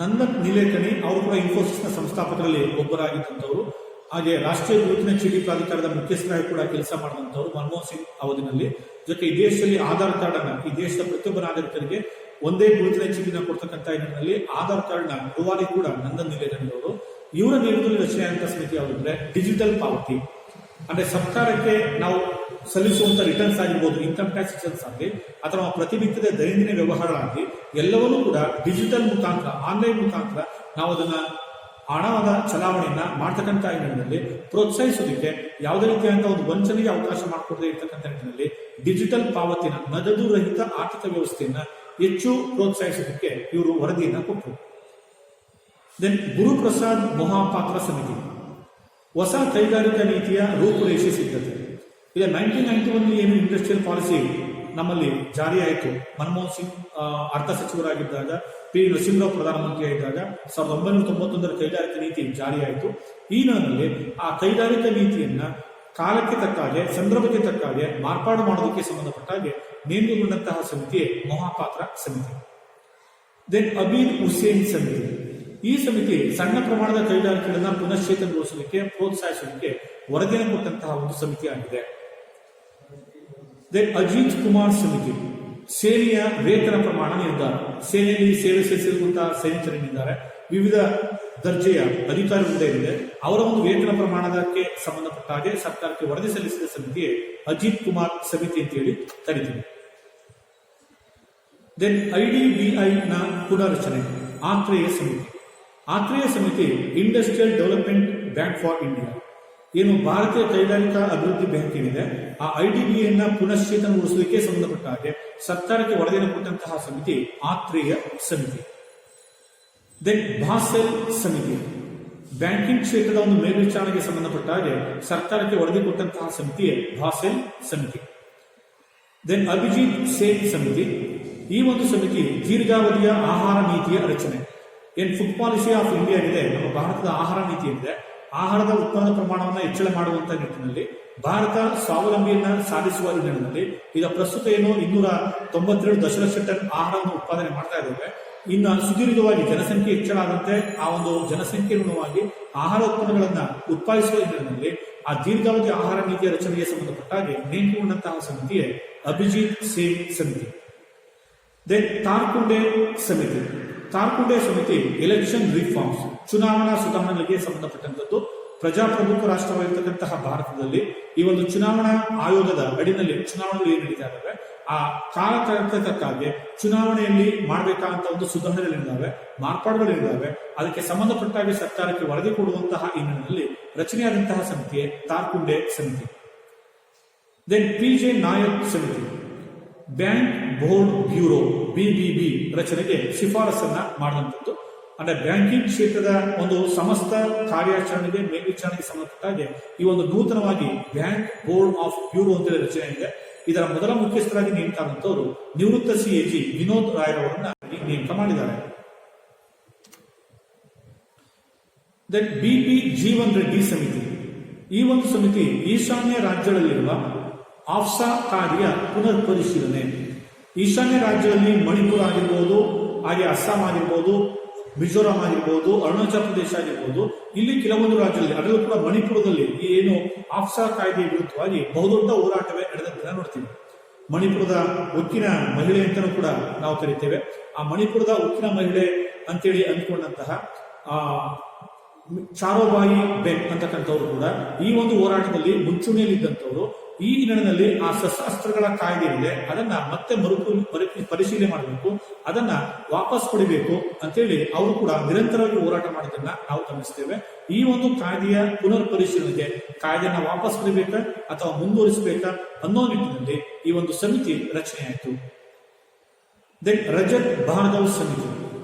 ನಂದನ್ ನಿಲೇಕಣಿ ಅವರು ಕೂಡ ಇನ್ಫೋಸಿಸ್ ನ ಸಂಸ್ಥಾಪಕರಲ್ಲಿ ಒಬ್ಬರಾಗಿದ್ದಂಥವರು. ಹಾಗೆ ರಾಷ್ಟ್ರೀಯ ಗುರುತಿನ ಚೀಟಿ ಪ್ರಾಧಿಕಾರದ ಮುಖ್ಯಸ್ಥರಾಗಿ ಕೂಡ ಕೆಲಸ ಮಾಡಿದಂಥವ್ರು ಮನಮೋಹನ್ ಸಿಂಗ್ ಅವಧಿನಲ್ಲಿ. ಜೊತೆ ಈ ದೇಶದಲ್ಲಿ ಆಧಾರ್ ಕಾರ್ಡ್ ಅನ್ನ ಈ ದೇಶದ ಪ್ರತಿಯೊಬ್ಬ ನಾಗರಿಕರಿಗೆ ಒಂದೇ ಗುರುತಿನ ಚೀಟಿನ ಕೊಡ್ತಕ್ಕಂಥ ಹಿನ್ನೆಲೆಯಲ್ಲಿ ಆಧಾರ್ ಕಾರ್ಡ್ ನ ರೂವಾರಿ ಕೂಡ ನಂದನ್ ನಿಲೇಕಣಿ ಅವರು. ಇವರ ನೇತೃತ್ವದಲ್ಲಿ ರಚನೆಯಾದಂತಹ ಸಮಿತಿ ಯಾವುದಂದ್ರೆ ಡಿಜಿಟಲ್ ಪಾವತಿ. ಅಂದ್ರೆ ಸರ್ಕಾರಕ್ಕೆ ನಾವು ಸಲ್ಲಿಸುವಂತ ರಿಟರ್ನ್ಸ್ ಆಗಿರ್ಬೋದು, ಇನ್ಕಮ್ ಟ್ಯಾಕ್ಸ್ ರಿಟರ್ನ್ಸ್ ಆಗಲಿ ಅಥವಾ ಪ್ರತಿನಿತ್ಯದ ದೈನಂದಿನ ವ್ಯವಹಾರಗಳಾಗಲಿ ಎಲ್ಲವನ್ನೂ ಕೂಡ ಡಿಜಿಟಲ್ ಮುಖಾಂತರ, ಆನ್ಲೈನ್ ಮುಖಾಂತರ ನಾವು ಅದನ್ನ ಹಣದ ಚಲಾವಣೆಯನ್ನ ಮಾಡ್ತಕ್ಕಂಥ ಹಿನ್ನೆಲೆಯಲ್ಲಿ ಪ್ರೋತ್ಸಾಹಿಸೋದಕ್ಕೆ ಯಾವುದೇ ರೀತಿಯಾದಂತಹ ಒಂದು ವಂಚನೆಗೆ ಅವಕಾಶ ಮಾಡಿಕೊಡದೇ ಇರ್ತಕ್ಕಂಥ ನಿಟ್ಟಿನಲ್ಲಿ ಡಿಜಿಟಲ್ ಪಾವತಿನ, ನಗದು ರಹಿತ ಆರ್ಥಿಕ ವ್ಯವಸ್ಥೆಯನ್ನ ಹೆಚ್ಚು ಪ್ರೋತ್ಸಾಹಿಸೋದಕ್ಕೆ ಇವರು ವರದಿಯನ್ನ ಕೊಟ್ಟರು. ದೆನ್ ಗುರುಪ್ರಸಾದ್ ಮೊಹಾಪಾತ್ರ ಸಮಿತಿ. ಹೊಸ ಕೈಗಾರಿಕಾ ನೀತಿಯ ರೂಪುರೇಷೆ ಸಿದ್ಧತೆ. ಈಗ 1991 ಏನು ಇಂಡಸ್ಟ್ರಿಯಲ್ ಪಾಲಿಸಿ ನಮ್ಮಲ್ಲಿ ಜಾರಿಯಾಯಿತು, ಮನಮೋಹನ್ ಸಿಂಗ್ ಅರ್ಥ ಸಚಿವರಾಗಿದ್ದಾಗ, ಪಿ ನರಸಿಂಹರಾವ್ ಪ್ರಧಾನಮಂತ್ರಿ ಆಗಿದ್ದಾಗ 1991 ಕೈಗಾರಿಕಾ ನೀತಿ ಜಾರಿಯಾಯಿತು. ಈ ನಿಟ್ಟಿನಲ್ಲಿ ಆ ಕೈಗಾರಿಕಾ ನೀತಿಯನ್ನ ಕಾಲಕ್ಕೆ ತಕ್ಕ ಹಾಗೆ, ಸಂದರ್ಭಕ್ಕೆ ತಕ್ಕ ಹಾಗೆ ಮಾರ್ಪಾಡು ಮಾಡೋದಕ್ಕೆ ಸಂಬಂಧಪಟ್ಟ ಹಾಗೆ ನೇಮಕಗೊಂಡಂತಹ ಸಮಿತಿಯೇ ಮೊಹಾಪಾತ್ರ ಸಮಿತಿ. ದೆನ್ ಅಬೀದ್ ಹುಸೇನ್ ಸಮಿತಿ. ಈ ಸಮಿತಿ ಸಣ್ಣ ಪ್ರಮಾಣದ ಕೈಗಾರಿಕೆಗಳನ್ನ ಪುನಶ್ಚೇತನಗೊಳಿಸಲಿಕ್ಕೆ, ಪ್ರೋತ್ಸಾಹಿಸಲಿಕ್ಕೆ ವರದಿಯನ್ನು ಕೊಟ್ಟಂತಹ ಒಂದು ಸಮಿತಿ ಆಗಿದೆ. ದೆನ್ ಅಜಿತ್ ಕುಮಾರ್ ಸಮಿತಿ. ಸೇನೆಯ ವೇತನ ಪ್ರಮಾಣ ನಿರ್ಧಾರ. ಸೇನೆಯಲ್ಲಿ ಸೇವೆ ಸಲ್ಲಿಸಿರುವಂತಹ ಸೈನಿಕರೇನಿದ್ದಾರೆ, ವಿವಿಧ ದರ್ಜೆಯ ಅಧಿಕಾರಿ ಹುದ್ದೆ ಇದೆ, ಅವರ ಒಂದು ವೇತನ ಪ್ರಮಾಣಕ್ಕೆ ಸಂಬಂಧಪಟ್ಟ ಹಾಗೆ ಸರ್ಕಾರಕ್ಕೆ ವರದಿ ಸಲ್ಲಿಸಿದ ಸಮಿತಿಯೇ ಅಜಿತ್ ಕುಮಾರ್ ಸಮಿತಿ ಅಂತೇಳಿ ಕರೀತೀವಿ. ದೆನ್ IDBI ನ ಪುನರ್ರಚನೆ. ಆತ್ರೇಯ ಸಮಿತಿ. ಆತ್ರೇಯ ಸಮಿತಿ industrial development bank for India, ಏನು ಭಾರತೀಯ ಕೈಗಾರಿಕಾ ಅಭಿವೃದ್ಧಿ ಬ್ಯಾಂಕ್ ಏನಿದೆ, ಆ IDBI ನ ಪುನಶ್ಚೇತನಗೊಳಿಸಲಿಕ್ಕೆ ಸಂಬಂಧಪಟ್ಟ ಹಾಗೆ ಸರ್ಕಾರಕ್ಕೆ ವರದಿಯನ್ನು ಕೊಟ್ಟಂತಹ ಸಮಿತಿ ಆತ್ರೇಯ ಸಮಿತಿ. ದೆನ್ ಬಾಸೆಲ್ ಸಮಿತಿ. ಬ್ಯಾಂಕಿಂಗ್ ಕ್ಷೇತ್ರದ ಒಂದು ಮೇಲ್ವಿಚಾರಣೆಗೆ ಸಂಬಂಧಪಟ್ಟ ಹಾಗೆ ಸರ್ಕಾರಕ್ಕೆ ವರದಿ ಕೊಟ್ಟಂತಹ ಸಮಿತಿಯೇ ಬಾಸೆಲ್ ಸಮಿತಿ. ದೆನ್ ಅಭಿಜಿತ್ ಸೇನ್ ಸಮಿತಿ. ಈ ಒಂದು ಸಮಿತಿ ದೀರ್ಘಾವಧಿಯ ಆಹಾರ ನೀತಿಯ ರಚನೆ. ಏನ್ ಫುಡ್ ಪಾಲಿಸಿ ಆಫ್ ಇಂಡಿಯಾ ಇದೆ, ನಮ್ಮ ಭಾರತದ ಆಹಾರ ನೀತಿ ಏನಿದೆ, ಆಹಾರದ ಉತ್ಪಾದನಾ ಪ್ರಮಾಣವನ್ನು ಹೆಚ್ಚಳ ಮಾಡುವಂತಹ ನಿಟ್ಟಿನಲ್ಲಿ ಭಾರತ ಸ್ವಾವಲಂಬಿಯನ್ನ ಸಾಧಿಸುವ ನಿಟ್ಟಿನಲ್ಲಿ ಈಗ ಪ್ರಸ್ತುತ ಏನು 292 ದಶಲಕ್ಷ ಟನ್ ಆಹಾರವನ್ನು ಉತ್ಪಾದನೆ ಮಾಡ್ತಾ ಇದ್ದೇವೆ. ಇನ್ನು ಸುದೀರ್ಘವಾಗಿ ಜನಸಂಖ್ಯೆ ಹೆಚ್ಚಳ ಆದಂತೆ ಆ ಒಂದು ಜನಸಂಖ್ಯೆ ಅನುಗುಣವಾಗಿ ಆಹಾರ ಉತ್ಪನ್ನಗಳನ್ನ ಉತ್ಪಾದಿಸುವ ನಿಟ್ಟಿನಲ್ಲಿ ಆ ದೀರ್ಘಾವಧಿ ಆಹಾರ ನೀತಿಯ ರಚನೆಗೆ ಸಂಬಂಧಪಟ್ಟ ಹಾಗೆ ನೇಮಕಗೊಂಡಂತಹ ಸಮಿತಿಯೇ ಅಭಿಜಿತ್ ಸೇನ್ ಸಮಿತಿ. ದೆನ್ ತಾರ್ಕುಂಡೆ ಸಮಿತಿ. ತಾರ್ಕುಂಡೆ ಸಮಿತಿ ಎಲೆಕ್ಷನ್ ರಿಫಾರ್ಮ್ಸ್, ಚುನಾವಣಾ ಸುಧಾರಣೆಗಳಿಗೆ ಸಂಬಂಧಪಟ್ಟಂತದ್ದು. ಪ್ರಜಾಪ್ರಭುತ್ವ ರಾಷ್ಟ್ರವಾಗಿರ್ತಕ್ಕಂತಹ ಭಾರತದಲ್ಲಿ ಈ ಒಂದು ಚುನಾವಣಾ ಆಯೋಗದ ಅಡಿನಲ್ಲಿ ಚುನಾವಣೆಗಳು ಏನು ನಡೀತಾ ಇದ್ದಾವೆ, ಆ ಕಾಲಕ್ಕೆ ತಕ್ಕ ಹಾಗೆ ಚುನಾವಣೆಯಲ್ಲಿ ಮಾಡಬೇಕಾದಂತ ಒಂದು ಸುಧಾರಣೆಗಳಿದ್ದಾವೆ, ಮಾರ್ಪಾಡುಗಳಿದ್ದಾವೆ. ಅದಕ್ಕೆ ಸಂಬಂಧಪಟ್ಟ ಹಾಗೆ ಸರ್ಕಾರಕ್ಕೆ ವರದಿ ಕೊಡುವಂತಹ ಹಿನ್ನೆಲೆಯಲ್ಲಿ ರಚನೆಯಾದಂತಹ ಸಮಿತಿಯೇ ತಾರ್ಕುಂಡೆ ಸಮಿತಿ. ದೆನ್ PJ ನಾಯಕ್ ಸಮಿತಿ. ಬ್ಯಾಂಕ್ ಬೋರ್ಡ್ ಬ್ಯೂರೋ BBB ರಚನೆಗೆ ಶಿಫಾರಸನ್ನ ಮಾಡಿದಂಥದ್ದು. ಅಂದ್ರೆ ಬ್ಯಾಂಕಿಂಗ್ ಕ್ಷೇತ್ರದ ಒಂದು ಸಮಸ್ತ ಕಾರ್ಯಾಚರಣೆಗೆ, ಮೇಲ್ವಿಚಾರಣೆಗೆ ಸಂಬಂಧಪಟ್ಟ ಹಾಗೆ ಈ ಒಂದು ನೂತನವಾಗಿ ಬ್ಯಾಂಕ್ ಬೋರ್ಡ್ ಆಫ್ ಬ್ಯೂರೋ ಅಂತೇಳಿ ರಚನೆ ಇದೆ. ಇದರ ಮೊದಲ ಮುಖ್ಯಸ್ಥರಾಗಿ ನೇಮಕ ಆದಂತವರು ನಿವೃತ್ತ CAG ವಿನೋದ್ ರಾಯರವರನ್ನ ನೇಮಕ ಮಾಡಿದ್ದಾರೆ. ದೆನ್ BP ಜೀವನ್ ರೆಡ್ಡಿ ಸಮಿತಿ. ಈ ಒಂದು ಸಮಿತಿ ಈಶಾನ್ಯ ರಾಜ್ಯಗಳಲ್ಲಿರುವ ಆಫ್ಸಾ ಕಾರ್ಯ ಪುನರ್ ಪರಿಶೀಲನೆ. ಈಶಾನ್ಯ ರಾಜ್ಯದಲ್ಲಿ ಮಣಿಪುರ ಆಗಿರ್ಬೋದು, ಹಾಗೆ ಅಸ್ಸಾಂ ಆಗಿರ್ಬೋದು, ಮಿಜೋರಾಂ ಆಗಿರ್ಬೋದು, ಅರುಣಾಚಲ ಪ್ರದೇಶ ಆಗಿರ್ಬೋದು, ಇಲ್ಲಿ ಕೆಲವೊಂದು ರಾಜ್ಯದಲ್ಲಿ, ಅದರಲ್ಲೂ ಕೂಡ ಮಣಿಪುರದಲ್ಲಿ ಈ ಏನು ಆಫ್ಸಾ ಕಾಯ್ದೆ ವಿರುದ್ಧವಾಗಿ ಬಹುದೊಡ್ಡ ಹೋರಾಟವೇ ನಡೆದಂತೆ ನೋಡ್ತೀವಿ. ಮಣಿಪುರದ ಉಕ್ಕಿನ ಮಹಿಳೆ ಅಂತಲೂ ಕೂಡ ನಾವು ಕರಿತೇವೆ. ಆ ಮಣಿಪುರದ ಉಕ್ಕಿನ ಮಹಿಳೆ ಅಂತೇಳಿ ಅಂದ್ಕೊಂಡಂತಹ ಚಾರೋಬಾಯಿ ಬೆನ್ ಅಂತಕ್ಕಂಥವ್ರು ಕೂಡ ಈ ಒಂದು ಹೋರಾಟದಲ್ಲಿ ಮುಂಚೂಣಿಯಲ್ಲಿದ್ದಂಥವ್ರು. ಈ ನಿಟ್ಟಿನಲ್ಲಿ ಆ ಶಸ್ತ್ರಾಸ್ತ್ರಗಳ ಕಾಯ್ದೆ ಇದೆ, ಅದನ್ನ ಮತ್ತೆ ಪರಿಶೀಲನೆ ಮಾಡಬೇಕು, ಅದನ್ನ ವಾಪಸ್ ಪಡಿಬೇಕು ಅಂತೇಳಿ ಅವರು ಕೂಡ ನಿರಂತರವಾಗಿ ಹೋರಾಟ ಮಾಡಿದ್ದನ್ನ ನಾವು ಗಮನಿಸ್ತೇವೆ. ಈ ಒಂದು ಕಾಯ್ದೆಯ ಪುನರ್ ಪರಿಶೀಲನೆಗೆ ಕಾಯ್ದೆಯನ್ನ ವಾಪಸ್ ಪಡಿಬೇಕಾ ಅಥವಾ ಮುಂದುವರಿಸಬೇಕಾ ಅನ್ನೋ ನಿಟ್ಟಿನಲ್ಲಿ ಈ ಒಂದು ಸಮಿತಿ ರಚನೆಯಾಯಿತು. ದೆನ್ ರಜತ್ ಭಾರ್ಗವ್ ಸಮಿತಿ.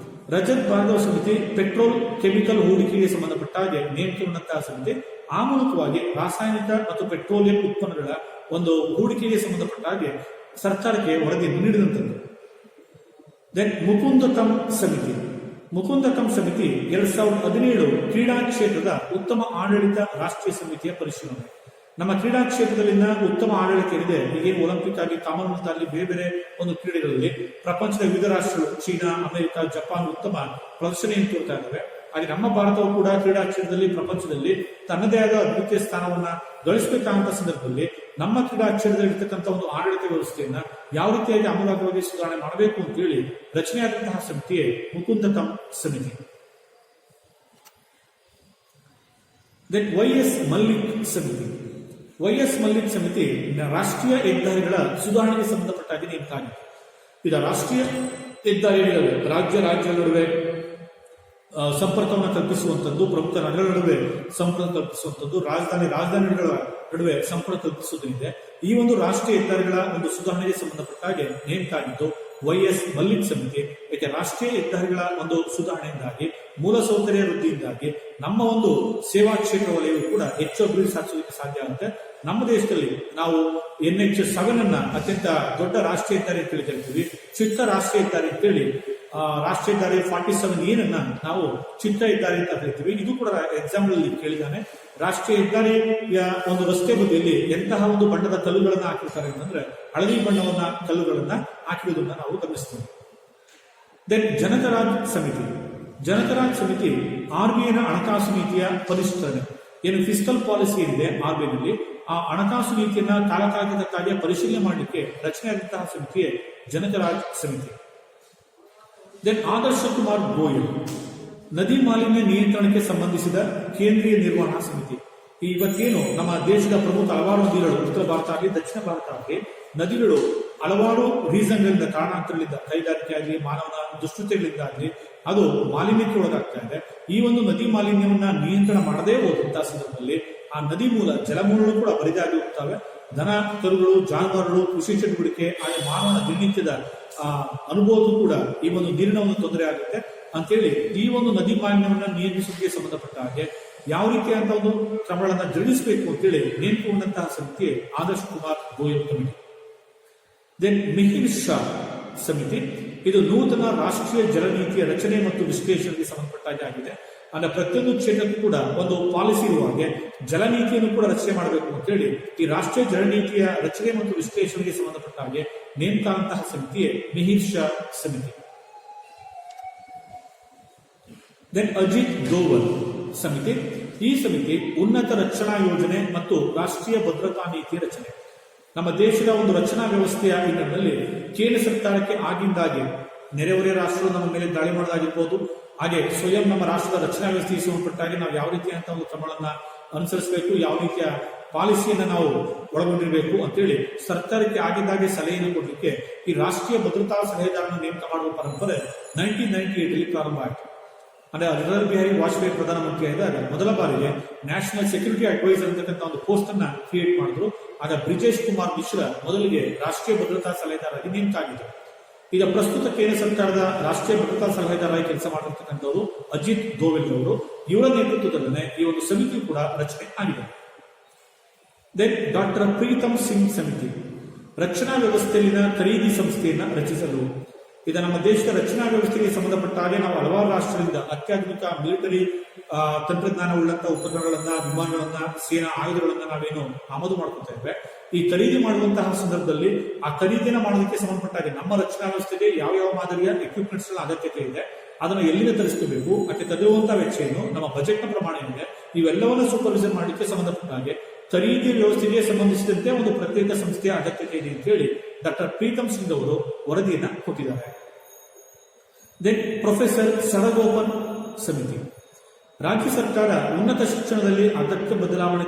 ರಜತ್ ಭಾರ್ಗವ್ ಸಮಿತಿ ಪೆಟ್ರೋಲ್ ಕೆಮಿಕಲ್ ಹೂಡಿಕೆಗೆ ಸಂಬಂಧಪಟ್ಟ ಹಾಗೆ ನೇಮಕಗೊಂಡಂತಹ ಸಮಿತಿ. ಆ ಮೂಲಕವಾಗಿ ರಾಸಾಯನಿಕ ಮತ್ತು ಪೆಟ್ರೋಲಿಯಂ ಉತ್ಪನ್ನಗಳ ಒಂದು ಹೂಡಿಕೆಗೆ ಸಂಬಂಧಪಟ್ಟ ಹಾಗೆ ಸರ್ಕಾರಕ್ಕೆ ವರದಿಯನ್ನು ನೀಡಿದಂಥದ್ದು. ದೆನ್ ಮುಕುಂದಕಂ ಸಮಿತಿ. ಮುಕುಂದಕಂ ಸಮಿತಿ 2017 ಕ್ರೀಡಾ ಕ್ಷೇತ್ರದ ಉತ್ತಮ ಆಡಳಿತ ರಾಷ್ಟ್ರೀಯ ಸಮಿತಿಯ ಪರಿಶೀಲನೆ. ನಮ್ಮ ಕ್ರೀಡಾ ಕ್ಷೇತ್ರದಲ್ಲಿನ ಉತ್ತಮ ಆಡಳಿತ ಇದೆ. ಹೀಗೆ ಒಲಿಂಪಿಕ್ ಆಗಿ, ಕಾಮನ್ವೆಲ್ತ್ ಆಗಲಿ, ಬೇರೆ ಬೇರೆ ಒಂದು ಕ್ರೀಡೆಗಳಲ್ಲಿ ಪ್ರಪಂಚದ ವಿವಿಧ ರಾಷ್ಟ್ರಗಳು, ಚೀನಾ, ಅಮೆರಿಕ, ಜಪಾನ್ ಉತ್ತಮ ಪ್ರದರ್ಶನೆಯನ್ನು ತೋರ್ತಾ ಇದ್ದಾವೆ. ಹಾಗೆ ನಮ್ಮ ಭಾರತವು ಕೂಡ ಕ್ರೀಡಾ ಕ್ಷೇತ್ರದಲ್ಲಿ ಪ್ರಪಂಚದಲ್ಲಿ ತನ್ನದೇ ಆದ ಅದ್ವಿತೀಯ ಸ್ಥಾನವನ್ನ ಗಳಿಸಬೇಕಾದಂತಹ ಸಂದರ್ಭದಲ್ಲಿ ನಮ್ಮ ಕ್ರೀಡಾ ಕ್ಷೇತ್ರದಲ್ಲಿ ಇರ್ತಕ್ಕಂಥ ಒಂದು ಆಡಳಿತ ವ್ಯವಸ್ಥೆಯನ್ನ ಯಾವ ರೀತಿಯಾಗಿ ಅಮೂಲಾಗ್ರವಾಗಿ ಸುಧಾರಣೆ ಮಾಡಬೇಕು ಅಂತ ಹೇಳಿ ರಚನೆಯಾದಂತಹ ಸಮಿತಿಯೇ ಮುಕುಂದಕಂ ಸಮಿತಿ. ದೆನ್ YS ಮಲ್ಲಿಕ್ ಸಮಿತಿ. YS ಮಲ್ಲಿಕ್ ಸಮಿತಿ ರಾಷ್ಟ್ರೀಯ ಹೆದ್ದಾರಿಗಳ ಸುಧಾರಣೆಗೆ ಸಂಬಂಧಪಟ್ಟಾಗಿ ನೇಮಕ ಆಗಿದೆ. ಇದು ರಾಷ್ಟ್ರೀಯ ಹೆದ್ದಾರಿಗಳಿವೆ, ರಾಜ್ಯಗಳ ನಡುವೆ ಸಂಪರ್ಕವನ್ನು ಕಲ್ಪಿಸುವಂತದ್ದು, ಪ್ರಮುಖ ನಗರಗಳ ನಡುವೆ ಸಂಪರ್ಕ ಕಲ್ಪಿಸುವಂತದ್ದು, ರಾಜಧಾನಿಗಳ ನಡುವೆ ಸಂಪರ್ಕ ಕಲ್ಪಿಸುವುದರಿಂದ ಈ ಒಂದು ರಾಷ್ಟ್ರೀಯ ಹೆದ್ದಾರಿಗಳ ಒಂದು ಸುಧಾರಣೆಗೆ ಸಂಬಂಧಪಟ್ಟ ಹಾಗೆ ನೇಮಕ ಆಗಿದ್ದು YS ಮಲ್ಲಿಕ್ ಸಮಿತಿ. ಯಾಕೆ ರಾಷ್ಟ್ರೀಯ ಹೆದ್ದಾರಿಗಳ ಒಂದು ಸುಧಾರಣೆಯಿಂದಾಗಿ, ಮೂಲಸೌಕರ್ಯ ವೃದ್ಧಿಯಿಂದಾಗಿ ನಮ್ಮ ಒಂದು ಸೇವಾ ಕ್ಷೇತ್ರ ವಲಯವು ಕೂಡ ಹೆಚ್ಚು ಅಭಿವೃದ್ಧಿ ಸಾಧಿಸೋದಕ್ಕೆ ಸಾಧ್ಯ ಆಗುತ್ತೆ. ನಮ್ಮ ದೇಶದಲ್ಲಿ ನಾವು NH7 ಅನ್ನ ಅತ್ಯಂತ ದೊಡ್ಡ ರಾಷ್ಟ್ರೀಯ ಹೆದ್ದಾರಿ ಅಂತ ಕರಿತೀವಿ, ಚಿಕ್ಕ ರಾಷ್ಟ್ರೀಯ ಹೆದ್ದಾರಿ ಅಂತೇಳಿ ರಾಷ್ಟ್ರೀಯ ಹೆದ್ದಾರಿ 47 ಏನನ್ನ ನಾವು ಚಿಕ್ಕ ಹೆದ್ದಾರಿ ಅಂತ ಕರಿತೀವಿ. ಇದು ಕೂಡ ಎಕ್ಸಾಂಪಲ್ ಅಲ್ಲಿ ಕೇಳಿದಾನೆ. ರಾಷ್ಟ್ರೀಯ ಹೆದ್ದಾರಿಯ ಒಂದು ರಸ್ತೆ ಬದಿಯಲ್ಲಿ ಎಂತಹ ಒಂದು ಬಣ್ಣದ ಕಲ್ಲುಗಳನ್ನ ಹಾಕಿರ್ತಾರೆ ಅಂತಂದ್ರೆ ಹಳದಿ ಬಣ್ಣವನ್ನ ಕಲ್ಲುಗಳನ್ನ ಹಾಕಿರುವುದನ್ನ ನಾವು ಗಮನಿಸ್ತೇವೆ. ದೆನ್ ಜನಕರಾಜ್ ಸಮಿತಿ. ಜನಕರಾಜ್ ಸಮಿತಿ RBIನ ಹಣಕಾಸು ನೀತಿಯ ಪರಿಷ್ಕರಣೆ, ಏನು ಫಿಸ್ಕಲ್ ಪಾಲಿಸಿ ಏನಿದೆ RBIನಲ್ಲಿ, ಆ ಹಣಕಾಸು ನೀತಿಯನ್ನ ಕಾಲಕಾಲಕ್ಕಾಗಿ ಪರಿಶೀಲನೆ ಮಾಡಲಿಕ್ಕೆ ರಚನೆಯಾದಂತಹ ಸಮಿತಿಯೇ ಜನಕರಾಜ್ ಸಮಿತಿ. ದೆನ್ ಆದರ್ಶ ಕುಮಾರ್ ಗೋಯಲ್, ನದಿ ಮಾಲಿನ್ಯ ನಿಯಂತ್ರಣಕ್ಕೆ ಸಂಬಂಧಿಸಿದ ಕೇಂದ್ರೀಯ ನಿರ್ವಹಣಾ ಸಮಿತಿ. ಇವತ್ತೇನು ನಮ್ಮ ದೇಶದ ಪ್ರಮುಖ ಹಲವಾರು ನದಿಗಳು, ಉತ್ತರ ಭಾರತ ಆಗಲಿ, ದಕ್ಷಿಣ ಭಾರತ ಆಗಲಿ, ನದಿಗಳು ಹಲವಾರು ರೀಸನ್ಗಳಿಂದ, ಕಾರಣಾಂತರಗಳಿಂದ, ಕೈಗಾರಿಕೆ ಆಗಲಿ, ಮಾನವನ ದುಷ್ಕೃತ್ಯಗಳಿಂದಾಗಲಿ ಅದು ಮಾಲಿನ್ಯಕ್ಕೆ ಒಳಗಾಗ್ತಾ ಇದೆ. ಈ ಒಂದು ನದಿ ಮಾಲಿನ್ಯವನ್ನ ನಿಯಂತ್ರಣ ಮಾಡದೇ ಹೋದಂತಹ ಸಂದರ್ಭದಲ್ಲಿ ಆ ನದಿ ಮೂಲ, ಜಲಮೂಲಗಳು ಕೂಡ ಬರಿದಾಗಿ ಹೋಗ್ತವೆ. ದನ ಕರುಗಳು, ಜಾನುವಾರುಗಳು, ಕೃಷಿ ಚಟುವಟಿಕೆ ಹಾಗೆ ಮಾನವನ ದಿನನಿತ್ಯದ ಅನುಭವಕ್ಕೂ ಕೂಡ ಈ ಒಂದು ನೀರಿನ ಒಂದು ತೊಂದರೆ ಆಗುತ್ತೆ ಅಂತೇಳಿ ಈ ಒಂದು ನದಿ ಮಾಲಿನ್ಯವನ್ನ ನಿಯಂತ್ರಿಸೋದಕ್ಕೆ ಸಂಬಂಧಪಟ್ಟ ಹಾಗೆ ಯಾವ ರೀತಿಯಾದಂತಹ ಒಂದು ಕ್ರಮಗಳನ್ನ ಜರುಗಿಸಬೇಕು ಅಂತೇಳಿ ನೇಮಕಗೊಂಡಂತಹ ಸಮಿತಿ ಆದರ್ಶ್ ಕುಮಾರ್ ಗೋಯಲ್ ಕಮಿಟಿ. ದೆನ್ ಮಿಹಿರ್ ಶಾ ಸಮಿತಿ. ಇದು ನೂತನ ರಾಷ್ಟ್ರೀಯ ಜಲನೀತಿಯ ರಚನೆ ಮತ್ತು ವಿಶ್ಲೇಷಣೆಗೆ ಸಂಬಂಧಪಟ್ಟಾಗಿ ಆಗಿದೆ. ಅಂದ್ರೆ ಪ್ರತಿಯೊಂದು ಕ್ಷೇತ್ರಕ್ಕೂ ಕೂಡ ಒಂದು ಪಾಲಿಸಿ ಇರುವ ಹಾಗೆ ಜಲನೀತಿಯನ್ನು ಕೂಡ ರಚನೆ ಮಾಡಬೇಕು ಅಂತ ಹೇಳಿ ಈ ರಾಷ್ಟ್ರೀಯ ಜಲನೀತಿಯ ರಚನೆ ಮತ್ತು ವಿಶ್ಲೇಷಣೆಗೆ ಸಂಬಂಧಪಟ್ಟ ಹಾಗೆ ನೇಮಕಾದಂತಹ ಸಮಿತಿಯೇ ಮಿಹಿರ್ ಶಾ ಸಮಿತಿ. ದೆನ್ ಅಜಿತ್ ದೋವಲ್ ಸಮಿತಿ. ಈ ಸಮಿತಿ ಉನ್ನತ ರಕ್ಷಣಾ ಯೋಜನೆ ಮತ್ತು ರಾಷ್ಟ್ರೀಯ ಭದ್ರತಾ ನೀತಿಯ ರಚನೆ. ನಮ್ಮ ದೇಶದ ಒಂದು ರಕ್ಷಣಾ ವ್ಯವಸ್ಥೆಯ ಹಿನ್ನೆಲೆಯಲ್ಲಿ ಕೇಂದ್ರ ಸರ್ಕಾರಕ್ಕೆ ಆಗಿಂದಾಗೆ ನೆರೆಹೊರೆ ರಾಷ್ಟ್ರಗಳು ನಮ್ಮ ಮೇಲೆ ದಾಳಿ ಮಾಡೋದಾಗಿರ್ಬೋದು, ಹಾಗೆ ಸ್ವಯಂ ನಮ್ಮ ರಾಷ್ಟ್ರದ ರಕ್ಷಣಾ ವ್ಯವಸ್ಥೆಗೆ ಸಂಬಂಧಪಟ್ಟಾಗಿ ನಾವು ಯಾವ ರೀತಿಯಂತಹ ಒಂದು ಕ್ರಮಗಳನ್ನ ಅನುಸರಿಸಬೇಕು, ಯಾವ ರೀತಿಯ ಪಾಲಿಸಿಯನ್ನ ನಾವು ಒಳಗೊಂಡಿರಬೇಕು ಅಂತೇಳಿ ಸರ್ಕಾರಕ್ಕೆ ಆಗಿದ್ದಾಗೆ ಸಲಹೆಯನ್ನು ಕೊಡಲಿಕ್ಕೆ ಈ ರಾಷ್ಟ್ರೀಯ ಭದ್ರತಾ ಸಲಹೆಗಾರನ ನೇಮಕ ಮಾಡುವ ಪರಂಪರೆ 1998 ಪ್ರಾರಂಭ ಆಯಿತು. ಅಂದ್ರೆ ಅಟಲ್ ಬಿಹಾರಿ ವಾಜಪೇಯಿ ಪ್ರಧಾನಮಂತ್ರಿ ಆದಾಗ ಮೊದಲ ಬಾರಿಗೆ ನ್ಯಾಷನಲ್ ಸೆಕ್ಯೂರಿಟಿ ಅಡ್ವೈಸರ್ ಅಂತಕ್ಕಂಥ ಒಂದು ಪೋಸ್ಟ್ ಅನ್ನ ಕ್ರಿಯೇಟ್ ಮಾಡಿದ್ರು. ಆಗ ಬ್ರಿಜೇಶ್ ಕುಮಾರ್ ಮಿಶ್ರಾ ಮೊದಲಿಗೆ ರಾಷ್ಟ್ರೀಯ ಭದ್ರತಾ ಸಲಹೆಗಾರರಾಗಿ ನೇಮಕ ಆಗಿದ್ದರು. ಈಗ ಪ್ರಸ್ತುತ ಕೇಂದ್ರ ಸರ್ಕಾರದ ರಾಷ್ಟ್ರೀಯ ಭದ್ರತಾ ಸಲಹೆಗಾರರಾಗಿ ಕೆಲಸ ಮಾಡಿರ್ತಕ್ಕಂಥವರು ಅಜಿತ್ ದೋವಲ್ ಅವರು. ಇವರ ನೇತೃತ್ವದಲ್ಲೇ ಈ ಒಂದು ಸಮಿತಿ ಕೂಡ ರಚನೆ ಆಗಿದೆ. ದೆನ್ ಡಾಕ್ಟರ್ ಪ್ರೀತಮ್ ಸಿಂಗ್ ಸಮಿತಿ. ರಕ್ಷಣಾ ವ್ಯವಸ್ಥೆಯಲ್ಲಿನ ಖರೀದಿ ಸಂಸ್ಥೆಯನ್ನ ರಚಿಸಲು. ಇದು ನಮ್ಮ ದೇಶದ ರಕ್ಷಣಾ ವ್ಯವಸ್ಥೆಗೆ ಸಂಬಂಧಪಟ್ಟ ಹಾಗೆ ನಾವು ಹಲವಾರು ರಾಷ್ಟ್ರಗಳಿಂದ ಅತ್ಯಾಧುನಿಕ ಮಿಲಿಟರಿ ತಂತ್ರಜ್ಞಾನ ಉಳ್ಳಂತಹ ಉಪಕರಣಗಳನ್ನ, ವಿಮಾನಗಳನ್ನ, ಸೇನಾ ಆಯುಧಗಳನ್ನ ನಾವೇನು ಆಮದು ಮಾಡ್ಕೊತಾ ಇದ್ವಿ. ಈ ಖರೀದಿ ಮಾಡುವಂತಹ ಸಂದರ್ಭದಲ್ಲಿ ಆ ಖರೀದಿನ ಮಾಡೋದಕ್ಕೆ ಸಂಬಂಧಪಟ್ಟ ಹಾಗೆ ನಮ್ಮ ರಕ್ಷಣಾ ವ್ಯವಸ್ಥೆಗೆ ಯಾವ ಮಾದರಿಯ ಎಕ್ವಿಪ್ಮೆಂಟ್ಸ್ ಗಳ ಅಗತ್ಯತೆ ಇದೆ, ಅದನ್ನು ಎಲ್ಲಿಂದ ತರಿಸಬೇಕು, ಅದಕ್ಕೆ ತಗುವಂತಹ ವೆಚ್ಚ ಏನು, ನಮ್ಮ ಬಜೆಟ್ ನ ಪ್ರಮಾಣ ಏನಿದೆ, ಇವೆಲ್ಲವನ್ನ ಸೂಪರ್ವಿಷನ್ ಮಾಡಲಿಕ್ಕೆ ಸಂಬಂಧಪಟ್ಟ ಹಾಗೆ ಖರೀದಿ ವ್ಯವಸ್ಥೆಗೆ ಸಂಬಂಧಿಸಿದಂತೆ ಒಂದು ಪ್ರತ್ಯೇಕ ಸಂಸ್ಥೆಯ ಅಗತ್ಯತೆ ಇದೆ ಅಂತ ಹೇಳಿ ಡಾಕ್ಟರ್ ಪ್ರೀತಮ್ ಸಿಂಗ್ ಅವರು ವರದಿಯನ್ನ ಕೊಟ್ಟಿದ್ದಾರೆ. ದೆನ್ ಪ್ರೊಫೆಸರ್ ಸಡಗೋಪನ್ ಸಮಿತಿ. ರಾಜ್ಯ ಸರ್ಕಾರ ಉನ್ನತ ಶಿಕ್ಷಣದಲ್ಲಿ ಅಗತ್ಯ ಬದಲಾವಣೆ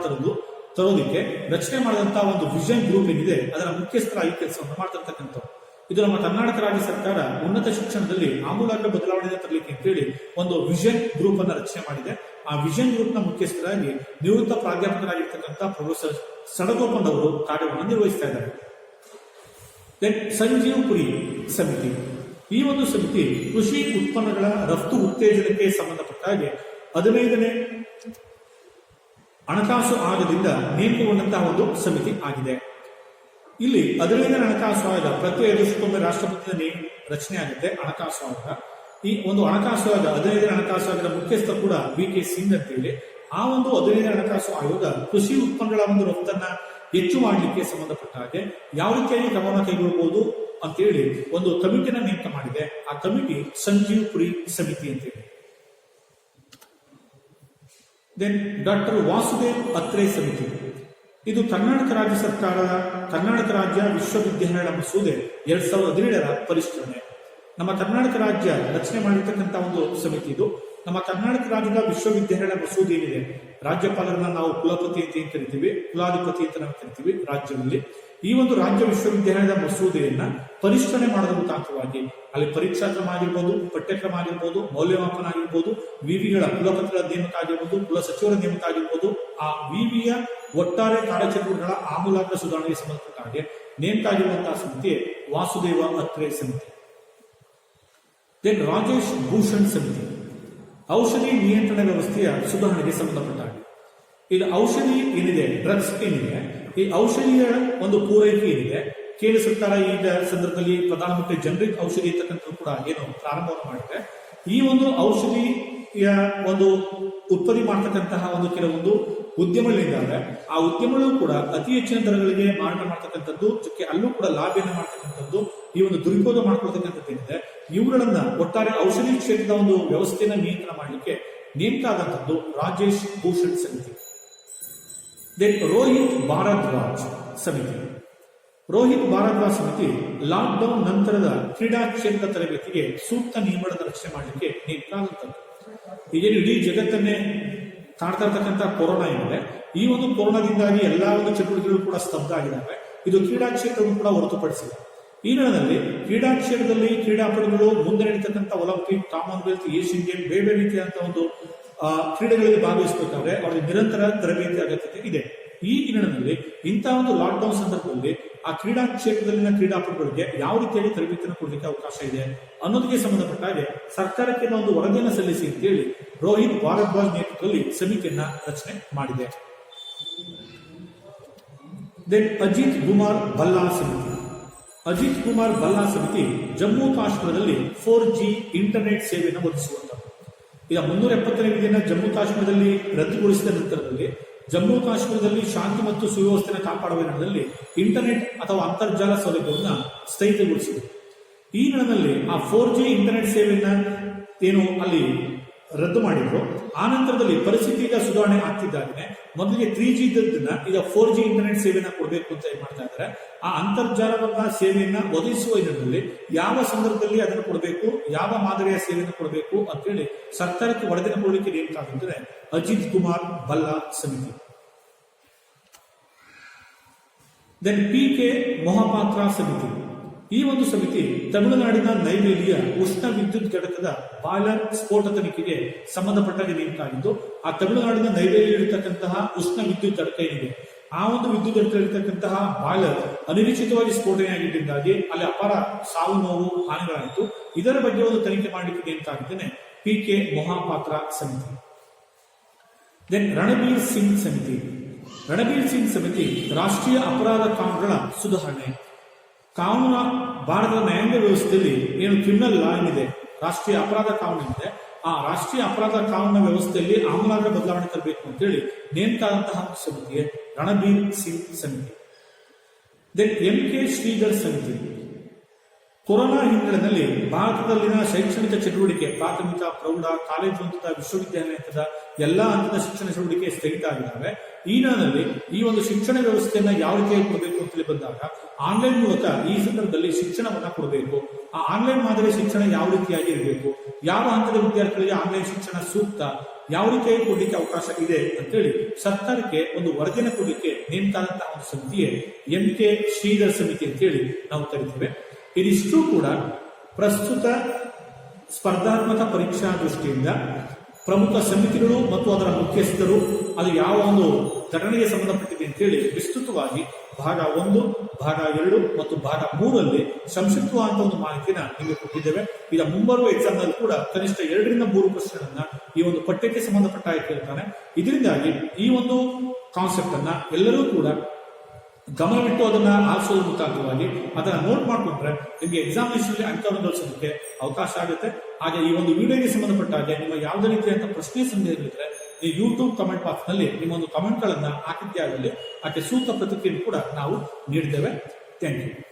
ತರೋದಕ್ಕೆ ರಚನೆ ಮಾಡಿದಂತಹ ಒಂದು ವಿಷನ್ ಗ್ರೂಪ್ ಏನಿದೆ ಅದರ ಮುಖ್ಯಸ್ಥರಾಗಿ ಕೆಲಸವನ್ನು ಮಾಡ್ತಿರ್ತಕ್ಕಂಥವ್ರು. ಇದು ನಮ್ಮ ಕರ್ನಾಟಕ ರಾಜ್ಯ ಸರ್ಕಾರ ಉನ್ನತ ಶಿಕ್ಷಣದಲ್ಲಿ ಆಮೂಲಾಗ್ರ ಬದಲಾವಣೆ ತರಲಿಕ್ಕೆ ಅಂತೇಳಿ ಒಂದು ವಿಷನ್ ಗ್ರೂಪ್ ಅನ್ನ ರಚನೆ ಮಾಡಿದೆ. ಆ ವಿಷನ್ ಗ್ರೂಪ್ ನ ಮುಖ್ಯಸ್ಥರಾಗಿ ನಿವೃತ್ತ ಪ್ರಾಧ್ಯಾಪಕರಾಗಿರ್ತಕ್ಕಂಥ ಪ್ರೊಫೆಸರ್ ಸಡಗೋಪನ್ ಅವರು ಕಾರ್ಯವನ್ನು ನಿರ್ವಹಿಸ್ತಾ ಇದ್ದಾರೆ. ದೆನ್ ಸಂಜೀವ್ ಪುರಿ ಸಮಿತಿ. ಈ ಒಂದು ಸಮಿತಿ ಕೃಷಿ ಉತ್ಪನ್ನಗಳ ರಫ್ತು ಉತ್ತೇಜನಕ್ಕೆ ಸಂಬಂಧಪಟ್ಟ ಹಾಗೆ 15ನೇ ಹಣಕಾಸು ಆಯೋಗದಿಂದ ನೇಮಕಗೊಂಡಂತಹ ಒಂದು ಸಮಿತಿ ಆಗಿದೆ. ಇಲ್ಲಿ 15ನೇ ಹಣಕಾಸು ಆಯೋಗ ಪ್ರತಿ 5 ವರ್ಷಕ್ಕೊಮ್ಮೆ ರಾಷ್ಟ್ರಪತಿಯ ರಚನೆ ಆಗುತ್ತೆ ಹಣಕಾಸು ಆಯೋಗ. ಈ ಒಂದು ಹಣಕಾಸು ಆಯೋಗ 15ನೇ ಹಣಕಾಸು ಆಯೋಗದ ಮುಖ್ಯಸ್ಥ ಕೂಡ ವಿ.ಕೆ. ಸಿಂಗ್ ಅಂತೇಳಿ. ಆ ಒಂದು 15ನೇ ಹಣಕಾಸು ಆಯೋಗ ಕೃಷಿ ಉತ್ಪನ್ನಗಳ ಒಂದು ರಫ್ತನ್ನ ಹೆಚ್ಚು ಮಾಡಲಿಕ್ಕೆ ಸಂಬಂಧಪಟ್ಟ ಹಾಗೆ ಯಾವ ರೀತಿಯಾಗಿ ಕ್ರಮವನ್ನು ಕೈಗೊಳ್ಳಬಹುದು ಅಂತೇಳಿ ಒಂದು ಕಮಿಟಿನ ನೇಮಕ ಮಾಡಿದೆ. ಆ ಕಮಿಟಿ ಸಂಜೀವ್ ಪುರಿ ಸಮಿತಿ ಅಂತೇಳಿ. ದೆನ್ ಡಾಕ್ಟರ್ ವಾಸುದೇವ್ ಅತ್ರೆ ಸಮಿತಿ. ಇದು ಕರ್ನಾಟಕ ರಾಜ್ಯ ಸರ್ಕಾರದ ಕರ್ನಾಟಕ ರಾಜ್ಯ ವಿಶ್ವವಿದ್ಯಾಲಯಗಳ ಮಸೂದೆ 2017ರ ಪರಿಷ್ಕರಣೆ. ನಮ್ಮ ಕರ್ನಾಟಕ ರಾಜ್ಯ ರಚನೆ ಮಾಡಿರ್ತಕ್ಕಂಥ ಒಂದು ಸಮಿತಿ ಇದು. ನಮ್ಮ ಕರ್ನಾಟಕ ರಾಜ್ಯದ ವಿಶ್ವವಿದ್ಯಾಲಯಗಳ ಮಸೂದೆ ಏನಿದೆ, ರಾಜ್ಯಪಾಲರನ್ನ ನಾವು ಕುಲಪತಿ ಅಂತ ಏನ್ ಕರಿತೀವಿ, ಕುಲಾಧಿಪತಿ ಅಂತ ನಾವು ಕರಿತೀವಿ ರಾಜ್ಯದಲ್ಲಿ. ಈ ಒಂದು ರಾಜ್ಯ ವಿಶ್ವವಿದ್ಯಾಲಯದ ಮಸೂದೆಯನ್ನ ಪರಿಷ್ಕರಣೆ ಮಾಡೋದ್ರ ಮುಖಾಂತರವಾಗಿ ಅಲ್ಲಿ ಪರೀಕ್ಷಾ ಕ್ರಮ ಆಗಿರ್ಬೋದು, ಪಠ್ಯಕ್ರಮ ಆಗಿರ್ಬೋದು, ಮೌಲ್ಯಮಾಪನ ಆಗಿರ್ಬೋದು, ವಿವಿಗಳ ಕುಲಪತಿಗಳ ನೇಮಕ ಆಗಿರ್ಬೋದು, ಕುಲ ಸಚಿವರ ನೇಮಕ ಆಗಿರ್ಬೋದು, ಆ ವಿವಿಯ ಒಟ್ಟಾರೆ ಕಾರ್ಯಚಟುವಟಿಕೆಗಳ ಆಮೂಲಾಗ್ರ ಸುಧಾರಣೆಗೆ ಸಂಬಂಧಪಟ್ಟ ಹಾಗೆ ನೇಮಕ ಆಗಿರುವಂತಹ ಸಮಿತಿ ವಾಸುದೇವ ಅತ್ರೆ ಸಮಿತಿ. ದೆನ್ ರಾಜೇಶ್ ಭೂಷಣ್ ಸಮಿತಿ. ಔಷಧಿ ನಿಯಂತ್ರಣ ವ್ಯವಸ್ಥೆಯ ಸುಧಾರಣೆಗೆ ಸಂಬಂಧಪಟ್ಟ ಹಾಗೆ ಇದು ಔಷಧಿ ಏನಿದೆ, ಡ್ರಗ್ಸ್ ಏನಿದೆ, ಈ ಔಷಧಿಯ ಒಂದು ಪೂರೈಕೆ ಏನಿದೆ, ಕೇಂದ್ರ ಸರ್ಕಾರ ಈಗ ಸಂದರ್ಭದಲ್ಲಿ ಪ್ರಧಾನಮಂತ್ರಿ ಜನರಿಕ್ ಔಷಧಿ ಇರ್ತಕ್ಕಂಥ ಕೂಡ ಏನು ಪ್ರಾರಂಭವನ್ನು ಮಾಡಿದೆ. ಈ ಒಂದು ಔಷಧಿಯ ಒಂದು ಉತ್ಪತ್ತಿ ಮಾಡತಕ್ಕಂತಹ ಒಂದು ಕೆಲವೊಂದು ಉದ್ಯಮಗಳಿದ್ದಾವೆ. ಆ ಉದ್ಯಮಗಳು ಕೂಡ ಅತಿ ಹೆಚ್ಚಿನ ದರಗಳಿಗೆ ಮಾರಾಟ ಮಾಡ್ತಕ್ಕಂಥದ್ದು, ಜೊತೆಗೆ ಅಲ್ಲೂ ಕೂಡ ಲಾಭವನ್ನು ಮಾಡ್ತಕ್ಕಂಥದ್ದು, ಈ ಒಂದು ದುರುಪಯೋಗ ಮಾಡ್ಕೊಳ್ತಕ್ಕಂಥದ್ದು ಏನಿದೆ, ಇವುಗಳನ್ನ ಒಟ್ಟಾರೆ ಔಷಧಿ ಕ್ಷೇತ್ರದ ಒಂದು ವ್ಯವಸ್ಥೆಯನ್ನ ನಿಯಂತ್ರಣ ಮಾಡಲಿಕ್ಕೆ ನೇಮಕ ಆದಂಥದ್ದು ರಾಜೇಶ್ ಭೂಷಣ್ ಸಮಿತಿ. ದೆನ್ ರೋಹಿತ್ ಭಾರದ್ವಾಜ್ ಸಮಿತಿ. ರೋಹಿತ್ ಭಾರದ್ವಾಜ್ ಸಮಿತಿ ಲಾಕ್ಡೌನ್ ನಂತರದ ಕ್ರೀಡಾ ಕ್ಷೇತ್ರ ತರಬೇತಿಗೆ ಸೂಕ್ತ ನಿಯಮಗಳನ್ನು ರಚನೆ ಮಾಡಲಿಕ್ಕೆ ನೇಮಕ ಆದಂಥದ್ದು. ಈಗೇನು ಇಡೀ ಜಗತ್ತನ್ನೇ ಕಾಡ್ತಾ ಇರ್ತಕ್ಕಂಥ ಕೊರೋನಾ ಏನಿದೆ, ಈ ಒಂದು ಕೊರೋನಾದಿಂದಾಗಿ ಎಲ್ಲಾ ಒಂದು ಚಟುವಟಿಕೆಗಳು ಕೂಡ ಸ್ತಬ್ಧ ಆಗಿದ್ದಾವೆ. ಇದು ಕ್ರೀಡಾ ಕ್ಷೇತ್ರವನ್ನು ಕೂಡ ಹೊರತುಪಡಿಸಿದೆ. ಈ ನಿಟ್ಟಿನಲ್ಲಿ ಕ್ರೀಡಾ ಕ್ಷೇತ್ರದಲ್ಲಿ ಕ್ರೀಡಾಪಟುಗಳು ಮುಂದೆ ನಡೀತಕ್ಕಂಥ ಒಲಿಂಪಿಕ್, ಕಾಮನ್ವೆಲ್ತ್, ಏಷ್ಯನ್ ಗೇಮ್, ಬೇರೆ ಬೇರೆ ರೀತಿಯಾದಂತಹ ಒಂದು ಕ್ರೀಡೆಗಳಲ್ಲಿ ಭಾಗವಹಿಸಬೇಕಾದ್ರೆ ಅವರಿಗೆ ನಿರಂತರ ತರಬೇತಿ ಅಗತ್ಯತೆ ಇದೆ. ಈ ನಿಟ್ಟಿನಲ್ಲಿ ಇಂತಹ ಒಂದು ಲಾಕ್ಡೌನ್ ಸಂದರ್ಭದಲ್ಲಿ ಆ ಕ್ರೀಡಾ ಕ್ಷೇತ್ರದಲ್ಲಿನ ಕ್ರೀಡಾಪಟುಗಳಿಗೆ ಯಾವ ರೀತಿಯಾಗಿ ತರಬೇತಿಯನ್ನು ಕೊಡಲಿಕ್ಕೆ ಅವಕಾಶ ಇದೆ ಅನ್ನೋದಕ್ಕೆ ಸಂಬಂಧಪಟ್ಟ ಹಾಗೆ ಸರ್ಕಾರಕ್ಕೆ ಒಂದು ವರದಿಯನ್ನು ಸಲ್ಲಿಸಿ ಅಂತೇಳಿ ರೋಹಿತ್ ಭಾರದ್ವಾಜ್ ನೇತೃತ್ವದಲ್ಲಿ ಸಮಿತಿಯನ್ನ ರಚನೆ ಮಾಡಿದೆ. ದೆನ್ ಅಜಿತ್ ಕುಮಾರ್ ಭಲ್ಲಾ ಸಮಿತಿ. ಅಜಿತ್ ಕುಮಾರ್ ಭಲ್ಲಾ ಸಮಿತಿ ಜಮ್ಮು ಕಾಶ್ಮೀರದಲ್ಲಿ 4G ಇಂಟರ್ನೆಟ್ ಸೇವೆಯನ್ನು ಒದಗಿಸುವಂತದ್ದು. ಈಗ 370ನೇ ವಿಧಿಯನ್ನು ಜಮ್ಮು ಕಾಶ್ಮೀರದಲ್ಲಿ ರದ್ದುಗೊಳಿಸಿದ ನಂತರದಲ್ಲಿ ಜಮ್ಮು ಕಾಶ್ಮೀರದಲ್ಲಿ ಶಾಂತಿ ಮತ್ತು ಸುವ್ಯವಸ್ಥೆಯನ್ನು ಕಾಪಾಡುವ ನಿಟ್ಟಿನಲ್ಲಿ ಇಂಟರ್ನೆಟ್ ಅಥವಾ ಅಂತರ್ಜಾಲ ಸೌಲಭ್ಯವನ್ನು ಸ್ಥಗಿತಗೊಳಿಸಿದೆ. ಈ ನಿಟ್ಟಿನಲ್ಲಿ ಆ 4G ಇಂಟರ್ನೆಟ್ ಸೇವೆಯನ್ನ ಏನು ಅಲ್ಲಿ ರದ್ದು ಮಾಡಿದ್ರು. ಆ ನಂತರದಲ್ಲಿ ಪರಿಸ್ಥಿತಿ ಈಗ ಸುಧಾರಣೆ ಆಗ್ತಿದ್ದಾಗಿದೆ. ಮೊದಲಿಗೆ 3G ಇದ್ದದನ್ನ ಈಗ 4G ಇಂಟರ್ನೆಟ್ ಸೇವೆಯನ್ನ ಕೊಡಬೇಕು ಅಂತ ಏನ್ ಮಾಡ್ತಾ ಇದ್ದಾರೆ. ಆ ಅಂತರ್ಜಾಲವನ್ನ ಸೇವೆಯನ್ನ ಒದಗಿಸುವ ಇದರಲ್ಲಿ ಯಾವ ಸಂದರ್ಭದಲ್ಲಿ ಅದನ್ನು ಕೊಡಬೇಕು, ಯಾವ ಮಾದರಿಯ ಸೇವೆಯನ್ನು ಕೊಡಬೇಕು ಅಂತೇಳಿ ಸರ್ಕಾರಕ್ಕೆ ವರದಿನ ಕೊಡಲಿಕ್ಕೆ ನೇಮಕ ಆಗಿದ್ದಾರೆ ಅಜಿತ್ ಕುಮಾರ್ ಭಲ್ಲಾ ಸಮಿತಿ. ದೆನ್ PK ಮೊಹಾಪಾತ್ರ ಸಮಿತಿ. ಈ ಒಂದು ಸಮಿತಿ ತಮಿಳುನಾಡಿನ ನೈವೇಲಿಯ ಉಷ್ಣ ವಿದ್ಯುತ್ ಘಟಕದ ಬಾಯ್ಲರ್ ಸ್ಫೋಟ ತನಿಖೆಗೆ ಸಂಬಂಧಪಟ್ಟಾಗಿ ನೇಮಕ ಆಗಿದ್ದು, ಆ ತಮಿಳುನಾಡಿನ ನೈವೇಲಿ ಇರತಕ್ಕಂತಹ ಉಷ್ಣ ವಿದ್ಯುತ್ ಘಟಕ ಏನಿದೆ, ಆ ಒಂದು ವಿದ್ಯುತ್ ಘಟಕ ಇರತಕ್ಕಂತಹ ಬಾಯ್ಲರ್ ಅನಿರೀಕ್ಷಿತವಾಗಿ ಸ್ಫೋಟನೆಯಾಗಿದ್ದಾಗಿ ಅಲ್ಲಿ ಅಪಾರ ಸಾವು ನೋವು ಹಾನಿಗಳಾಯಿತು. ಇದರ ಬಗ್ಗೆ ಒಂದು ತನಿಖೆ ಮಾಡಲಿಕ್ಕೆ ನೇಮಕ ಆಗಿದ್ದೇನೆ PK ಮೊಹಾಪಾತ್ರ ಸಮಿತಿ. ದೆನ್ ರಣಬೀರ್ ಸಿಂಗ್ ಸಮಿತಿ. ರಣಬೀರ್ ಸಿಂಗ್ ಸಮಿತಿ ರಾಷ್ಟ್ರೀಯ ಅಪರಾಧ ಕಾನೂನುಗಳ ಸುಧಾರಣೆ. ಕಾನೂನು ಭಾರತದ ನ್ಯಾಯಾಂಗ ವ್ಯವಸ್ಥೆಯಲ್ಲಿ ಏನು ಕ್ರಿಮಿನಲ್ ಲಾ ಏನಿದೆ, ರಾಷ್ಟ್ರೀಯ ಅಪರಾಧ ಕಾನೂನು ಇದೆ, ಆ ರಾಷ್ಟ್ರೀಯ ಅಪರಾಧ ಕಾನೂನಿನ ವ್ಯವಸ್ಥೆಯಲ್ಲಿ ಆಮೂಲಾಗ್ರ ಬದಲಾವಣೆ ತರಬೇಕು ಅಂತೇಳಿ ನೇಮಕ ಆದಂತಹ ಸಮಿತಿಗೆ ರಣಬೀರ್ ಸಿಂಗ್ ಸಮಿತಿ. ದೆನ್ MK ಶ್ರೀಧರ್ ಸಮಿತಿ. ಕೊರೋನಾ ಹಿನ್ನೆಲೆಯಲ್ಲಿ ಭಾರತದಲ್ಲಿನ ಶೈಕ್ಷಣಿಕ ಚಟುವಟಿಕೆ ಪ್ರಾಥಮಿಕ, ಪ್ರೌಢ, ಕಾಲೇಜು ಹಂತದ, ವಿಶ್ವವಿದ್ಯಾಲಯ ಹಂತದ ಎಲ್ಲಾ ಹಂತದ ಶಿಕ್ಷಣ ಚಟುವಟಿಕೆ ಸ್ಥಗಿತ ಆಗಿದ್ದಾವೆ. ಈ ನಿಟ್ಟಿನಲ್ಲಿ ಈ ಒಂದು ಶಿಕ್ಷಣ ವ್ಯವಸ್ಥೆಯನ್ನ ಯಾವ ರೀತಿಯಾಗಿ ಕೊಡಬೇಕು ಅಂತೇಳಿ ಬಂದಾಗ ಆನ್ಲೈನ್ ಮೂಲಕ ಈ ಸಂದರ್ಭದಲ್ಲಿ ಶಿಕ್ಷಣವನ್ನ ಕೊಡಬೇಕು. ಆ ಆನ್ಲೈನ್ ಮಾದರಿ ಶಿಕ್ಷಣ ಯಾವ ರೀತಿಯಾಗಿ ಇರಬೇಕು, ಯಾವ ಹಂತದ ವಿದ್ಯಾರ್ಥಿಗಳಿಗೆ ಆನ್ಲೈನ್ ಶಿಕ್ಷಣ ಸೂಕ್ತ, ಯಾವ ರೀತಿಯಾಗಿ ಕೊಡಲಿಕ್ಕೆ ಅವಕಾಶ ಇದೆ ಅಂತೇಳಿ ಸರ್ಕಾರಕ್ಕೆ ಒಂದು ವರದಿಯನ್ನು ಕೊಡಲಿಕ್ಕೆ ನೇಮಕ ಆದಂತಹ ಒಂದು ಸಮಿತಿಯೇ MK ಶ್ರೀಧರ್ ಸಮಿತಿ ಅಂತೇಳಿ ನಾವು ಕರಿತೇವೆ. ಇದಿಷ್ಟು ಕೂಡ ಪ್ರಸ್ತುತ ಸ್ಪರ್ಧಾತ್ಮಕ ಪರೀಕ್ಷಾ ದೃಷ್ಟಿಯಿಂದ ಪ್ರಮುಖ ಸಮಿತಿಗಳು ಮತ್ತು ಅದರ ಮುಖ್ಯಸ್ಥರು ಅದು ಯಾವ ಒಂದು ಘಟನೆಗೆ ಸಂಬಂಧಪಟ್ಟಿದೆ ಅಂತೇಳಿ ವಿಸ್ತೃತವಾಗಿ ಭಾಗ 1, ಭಾಗ 2 ಮತ್ತು ಭಾಗ 3ರಲ್ಲಿ ಸಂಕ್ಷಿಪ್ತವಾದ ಒಂದು ಮಾಹಿತಿನ ನಿಮಗೆ ಕೊಟ್ಟಿದ್ದೇವೆ. ಈಗ ಮುಂಬರುವ ಎಕ್ಸಾಮ್ ನಲ್ಲಿ ಕೂಡ ಕನಿಷ್ಠ 2 ರಿಂದ 3 ಪ್ರಶ್ನೆಗಳನ್ನ ಈ ಒಂದು ಪಠ್ಯಕ್ಕೆ ಸಂಬಂಧಪಟ್ಟ ಕೇಳ್ತಾನೆ. ಇದರಿಂದಾಗಿ ಈ ಒಂದು ಕಾನ್ಸೆಪ್ಟ್ ಅನ್ನ ಎಲ್ಲರೂ ಕೂಡ ಗಮನವಿಟ್ಟು ಅದನ್ನ ಆರಿಸೋದ್ರ ಮುಖಾಂತರವಾಗಿ ಅದನ್ನ ನೋಟ್ ಮಾಡಿಕೊಂಡ್ರೆ ನಿಮಗೆ ಎಕ್ಸಾಮಿನೇಷನ್ ಅಂಕವನ್ನು ಗಳಿಸೋದಕ್ಕೆ ಅವಕಾಶ ಆಗುತ್ತೆ. ಹಾಗೆ ಈ ಒಂದು ವಿಡಿಯೋಗೆ ಸಂಬಂಧಪಟ್ಟ ಹಾಗೆ ನಿಮ್ಮ ಯಾವುದೇ ರೀತಿಯಾದಂತಹ ಪ್ರಶ್ನೆ ಸಂದೇಹಗಳಿದ್ರೆ ಈ ಯೂಟ್ಯೂಬ್ ಕಮೆಂಟ್ ಬಾಕ್ಸ್ ನಲ್ಲಿ ನಿಮ್ಮ ಒಂದು ಕಮೆಂಟ್ ಗಳನ್ನ ಹಾಕಿದ್ದೇ ಆಗಲಿ ಅದಕ್ಕೆ ಸೂಕ್ತ ಪ್ರತಿಕ್ರಿಯೆ ಕೂಡ ನಾವು ನೀಡಿದ್ದೇವೆ. Thank you.